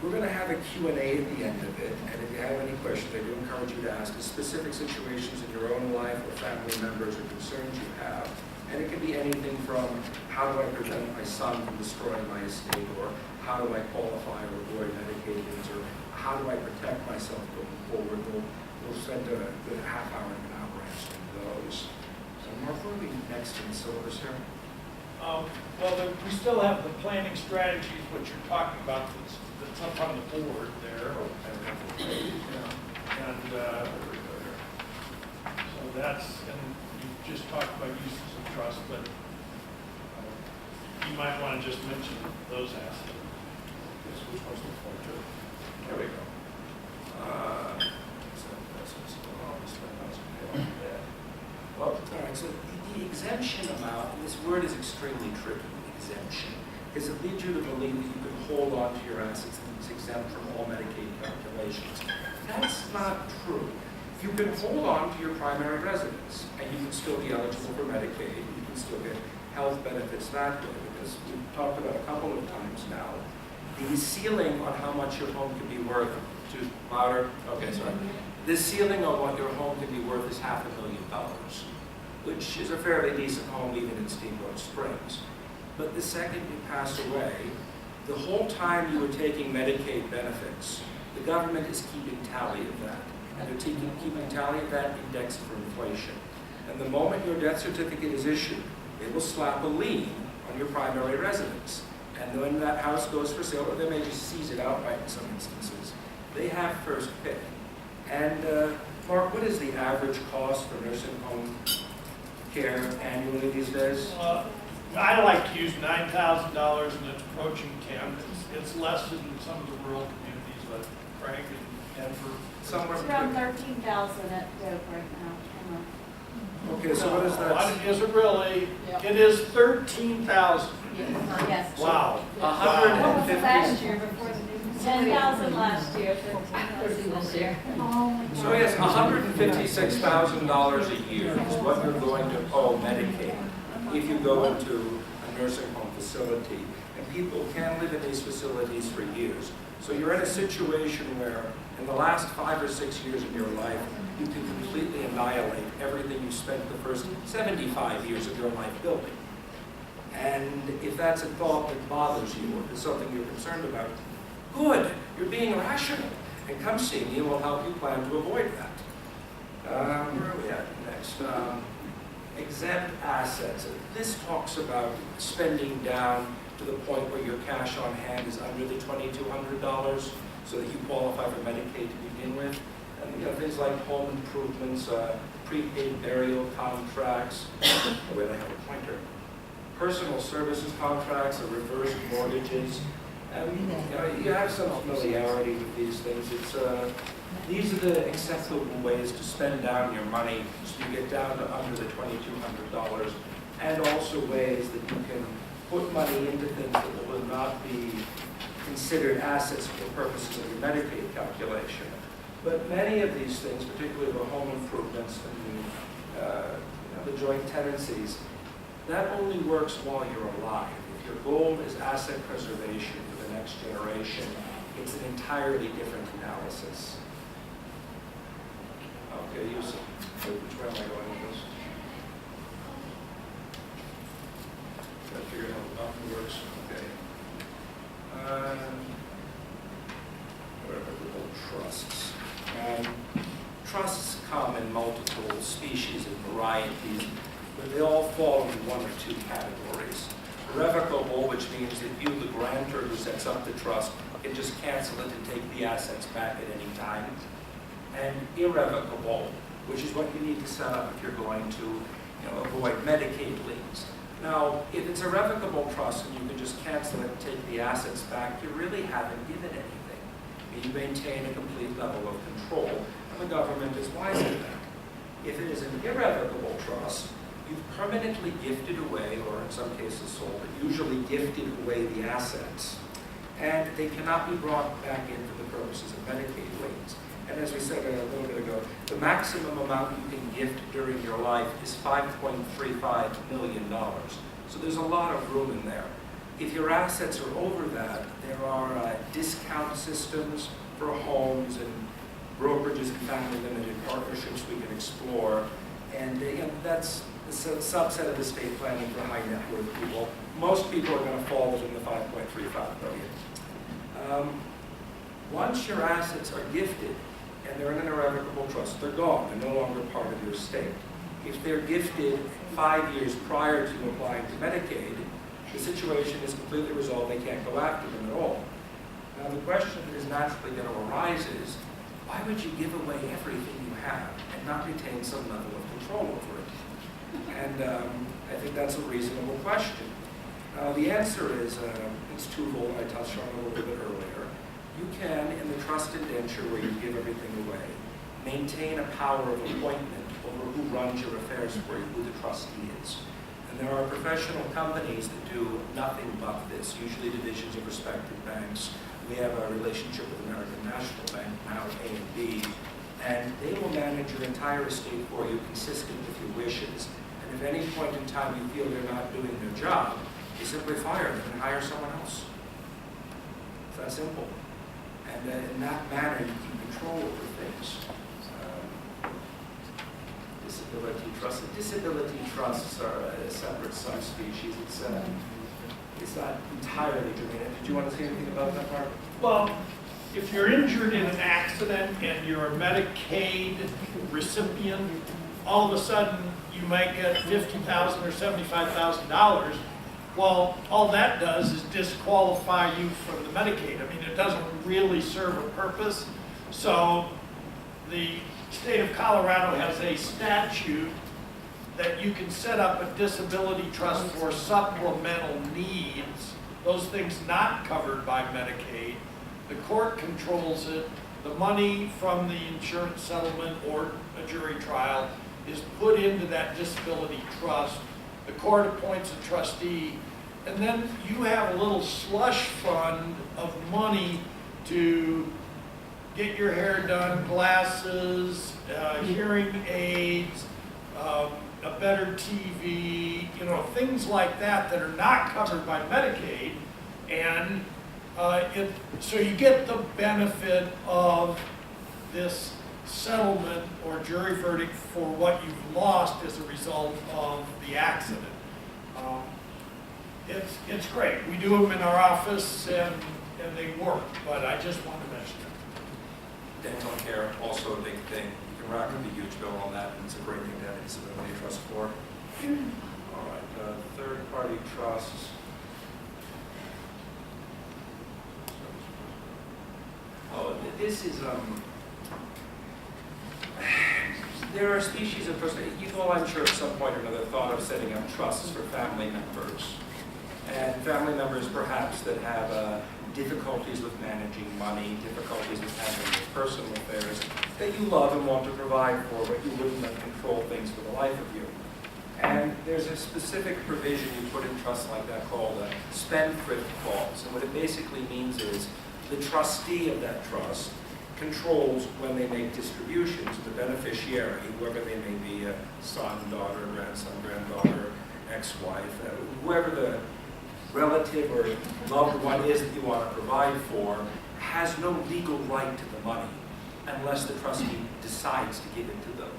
we're going to have a Q&A at the end of it, and if you have any questions, I do encourage you to ask the specific situations in your own life or family members or concerns you have. And it can be anything from how do I prevent my son from destroying my estate, or how do I qualify or avoid Medicaid liens, or how do I protect myself going forward. We'll spend a good half hour and an hour answering those. So Mark, what are we next in the syllabus here? We still have the planning strategies, what you're talking about, that's up on the board there. Yeah. And so that's, and you just talked about uses of trust, but you might want to just mention those assets. Guess we're supposed to point to it. There we go. Well, all right, so the exemption amount, and this word is extremely tricky, exemption, because it leads you to believe that you can hold on to your assets and it's exempt from all Medicaid calculations. That's not true. You can hold on to your primary residence, and you can still be eligible for Medicaid. You can still get health benefits that way, because we've talked about a couple of times now. The ceiling on how much your home can be worth, too louder? Okay, sorry. The ceiling on what your home can be worth is $500,000, which is a fairly decent home even in Steamboat Springs. But the second you pass away, the whole time you were taking Medicaid benefits, the government is keeping tally of that. And they're keeping tally of that indexed for inflation. And the moment your death certificate is issued, they will slap a lien on your primary residence. And when that house goes for sale, or they may just seize it outright in some instances, they have first pick. And Mark, what is the average cost for nursing home care annually these days? I like to use $9,000 and it's approaching 10. It's less than some of the rural communities like Frank and Denver. Somewhere It's around between. 13,000 at Doak right now. Okay, so what is that? Is it really? Yep. It is 13,000. Yes. Wow. 150. Last year before the new. 10,000 last year, 13,000 this year. So yes, $156,000 a year is what you're going to owe Medicaid if you go into a nursing home facility. And people can live in these facilities for years. So you're in a situation where in the last 5 or 6 years of your life, you can completely annihilate everything you spent the first 75 years of your life building. And if that's a thought that bothers you, or is something you're concerned about, good, you're being rational. And come see me, and we'll help you plan to avoid that. Where are we at next? Exempt assets. This talks about spending down to the point where your cash on hand is under the $2,200 so that you qualify for Medicaid to begin with. And you know, things like home improvements, prepaid burial contracts, where they have a pointer, personal services contracts, or reverse mortgages. You have some familiarity with these things. These are the acceptable ways to spend down your money so you get down to under the $2,200, and also ways that you can put money into things that will not be considered assets for purposes of your Medicaid calculation. But many of these things, particularly the home improvements and the joint tenancies, that only works while you're alive. If your goal is asset preservation for the next generation, it's an entirely different analysis. Okay, Yusuf, which way am I going with this? Got to figure out how the button works. Okay. Whatever the old trusts. Trusts come in multiple species and varieties, but they all fall into one of two categories. Revocable, which means that you, the grantor who sets up the trust, can just cancel it and take the assets back at any time. And irrevocable, which is what you need to set up if you're going to avoid Medicaid liens. Now, if it's a revocable trust and you can just cancel it and take the assets back, you really haven't given anything. You maintain a complete level of control, and the government is wise in that. If it is an irrevocable trust, you've permanently gifted away, or in some cases sold, but usually gifted away the assets, and they cannot be brought back in for the purposes of Medicaid liens. And as we said a little bit ago, the maximum amount you can gift during your life is $5.35 million. So there's a lot of room in there. If your assets are over that, there are discount systems for homes and brokerages and family limited partnerships we can explore. And that's a subset of estate planning for high net worth people. Most people are going to fall within the $5.35 billion. Once your assets are gifted and they're in an irrevocable trust, they're gone. They're no longer part of your estate. If they're gifted 5 years prior to applying to Medicaid, the situation is completely resolved. They can't go after them at all. Now, the question that is naturally going to arise is, why would you give away everything you have and not retain some level of control over it? And I think that's a reasonable question. The answer is, it's twofold. I touched on it a little bit earlier. You can, in the trust indenture where you give everything away, maintain a power of appointment over who runs your affairs for you, who the trustee is. And there are professional companies that do nothing but this, usually divisions of respected banks. We have a relationship with American National Bank, now A&B, and they will manage your entire estate for you consistent with your wishes. And if at any point in time you feel they're not doing their job, you simply fire them and hire someone else. It's that simple. And in that manner, you keep control over things. Disability trusts. Disability trusts are a separate subspecies. it's not entirely germane. Did you want to say anything about that, Mark? Well, if you're injured in an accident and you're a Medicaid recipient, all of a sudden you might get $50,000 or $75,000. Well, all that does is disqualify you from the Medicaid. I mean, it doesn't really serve a purpose. So the state of Colorado has a statute that you can set up a disability trust for supplemental needs, those things not covered by Medicaid. The court controls it. The money from the insurance settlement or a jury trial is put into that disability trust. The court appoints a trustee, and then you have a little slush fund of money to get your hair done, glasses, hearing aids, a better TV, you know, things like that that are not covered by Medicaid. And so you get the benefit of this settlement or jury verdict for what you've lost as a result of the accident. It's great. We do them in our office and they work, but I just want to mention it. Dental care, also a big thing. You can rack up a huge bill on that, and it's a great thing to have a disability trust for. All right, third-party trusts. Oh, this is, there are species of person, you've all, I'm sure, at some point or another thought of setting up trusts for family members. And family members, perhaps, that have difficulties with managing money, difficulties with handling personal affairs, that you love and want to provide for, but you wouldn't let control things for the life of you. And there's a specific provision you put in trusts like that called a spendthrift clause. And what it basically means is the trustee of that trust controls when they make distributions, the beneficiary, whoever they may be, a son, daughter, grandson, granddaughter, ex-wife, whoever the relative or loved one is that you want to provide for, has no legal right to the money unless the trustee decides to give it to them.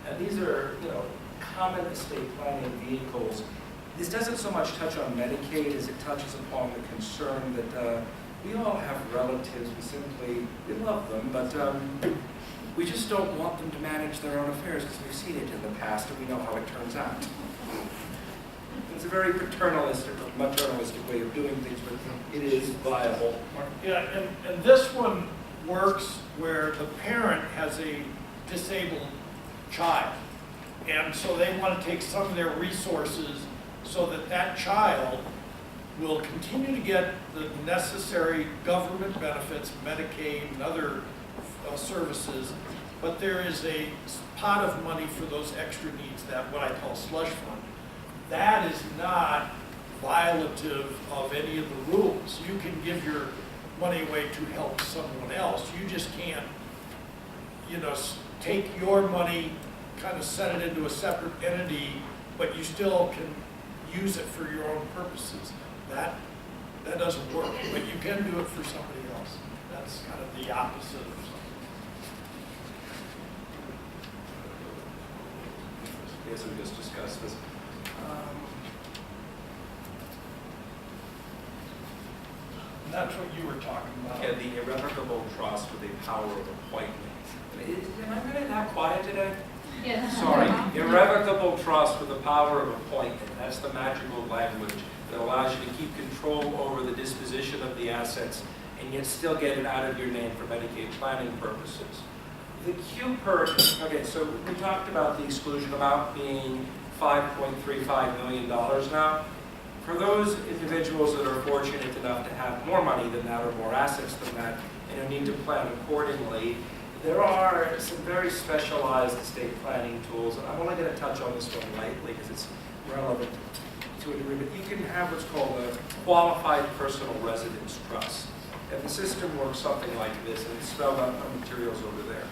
And these are, you know, common estate planning vehicles. This doesn't so much touch on Medicaid as it touches upon the concern that we all have relatives, we love them, but we just don't want them to manage their own affairs because we've seen it in the past and we know how it turns out. It's a very paternalistic or maternalistic way of doing things, but it is viable. Yeah, and this one works where the parent has a disabled child. And so they want to take some of their resources so that that child will continue to get the necessary government benefits, Medicaid and other services, but there is a pot of money for those extra needs, that what I call slush fund. That is not violative of any of the rules. You can give your money away to help someone else. You just can't, you know, take your money, kind of set it into a separate entity, but you still can use it for your own purposes. That doesn't work, but you can do it for somebody else. That's kind of the opposite of something. Yes, we just discussed this. That's what you were talking about. Yeah, the irrevocable trust with a power of appointment. Am I really that quiet today? Yes. Sorry. Irrevocable trust with the power of appointment. That's the magical language that allows you to keep control over the disposition of the assets and yet still get it out of your name for Medicaid planning purposes. The QPERT, okay, so we talked about the exclusion amount being $5.35 million now. For those individuals that are fortunate enough to have more money than that or more assets than that and who need to plan accordingly, there are some very specialized estate planning tools. And I'm only going to touch on this one lightly because it's relevant to a degree, but you can have what's called a qualified personal residence trust. And the system works something like this, and it's spelled out on materials over there.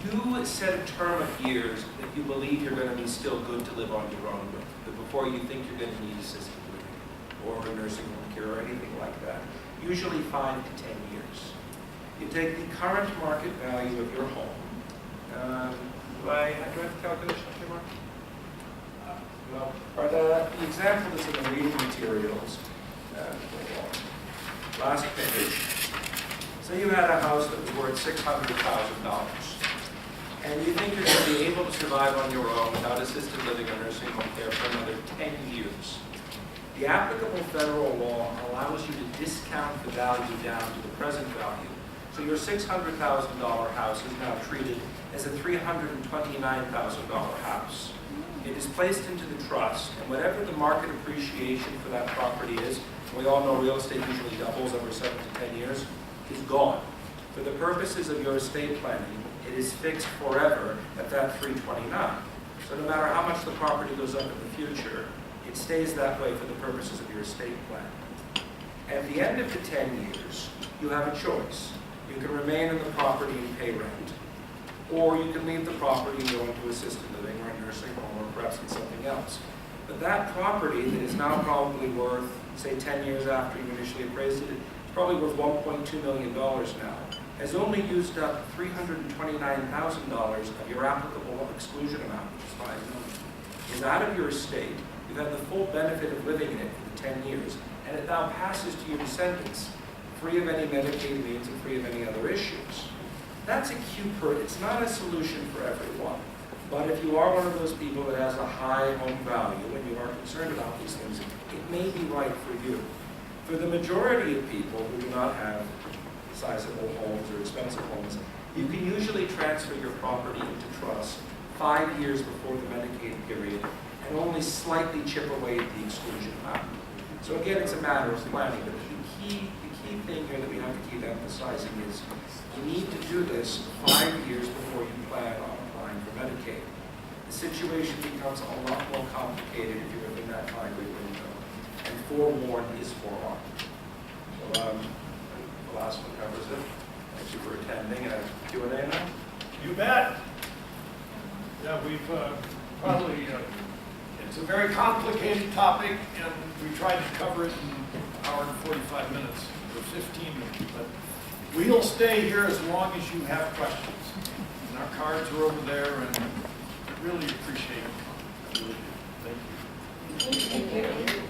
You set a term of years that you believe you're going to be still good to live on your own with, but before you think you're going to need assisted living or a nursing home care or anything like that, usually 5 to 10 years. You take the current market value of your home. Do I have the calculation up here, Mark? No. The example that's in the reading materials Last page. Say you had a house that was worth $600,000, and you think you're going to be able to survive on your own without assisted living or nursing home care for another 10 years. The applicable federal law allows you to discount the value down to the present value. So your $600,000 house is now treated as a $329,000 house. It is placed into the trust, and whatever the market appreciation for that property is, we all know real estate usually doubles over 7 to 10 years, is gone. For the purposes of your estate planning, it is fixed forever at that $329,000. So no matter how much the property goes up in the future, it stays that way for the purposes of your estate plan. At the end of the 10 years, you have a choice. You can remain in the property and pay rent, or you can leave the property and go into assisted living or a nursing home or perhaps in something else. But that property that is now probably worth, say 10 years after you initially appraised it, it's probably worth $1.2 million now, has only used up $329,000 of your applicable exclusion amount, which is $5 million. Is out of your estate. You've had the full benefit of living in it for the 10 years, and it now passes to your descendants, free of any Medicaid liens and free of any other issues. That's it's not a solution for everyone. But if you are one of those people that has a high home value and you are concerned about these things, it may be right for you. For the majority of people who do not have sizable homes or expensive homes, you can usually transfer your property into trust 5 years before the Medicaid period and only slightly chip away at the exclusion amount. So again, it's a matter of planning, but the key thing here that we have to keep emphasizing is you need to do this 5 years before you plan on applying for Medicaid. The situation becomes a lot more complicated if you're within that 5-year window. And forewarned is forearmed. So the last one covers it. Thank you for attending. Q&A now? You bet. Yeah, we've probably, it's a very complicated topic, and we tried to cover it in an hour and 45 minutes, or 15 minutes, but we'll stay here as long as you have questions. And our cards are over there, and I really appreciate it. I really do. Thank you. Thank you.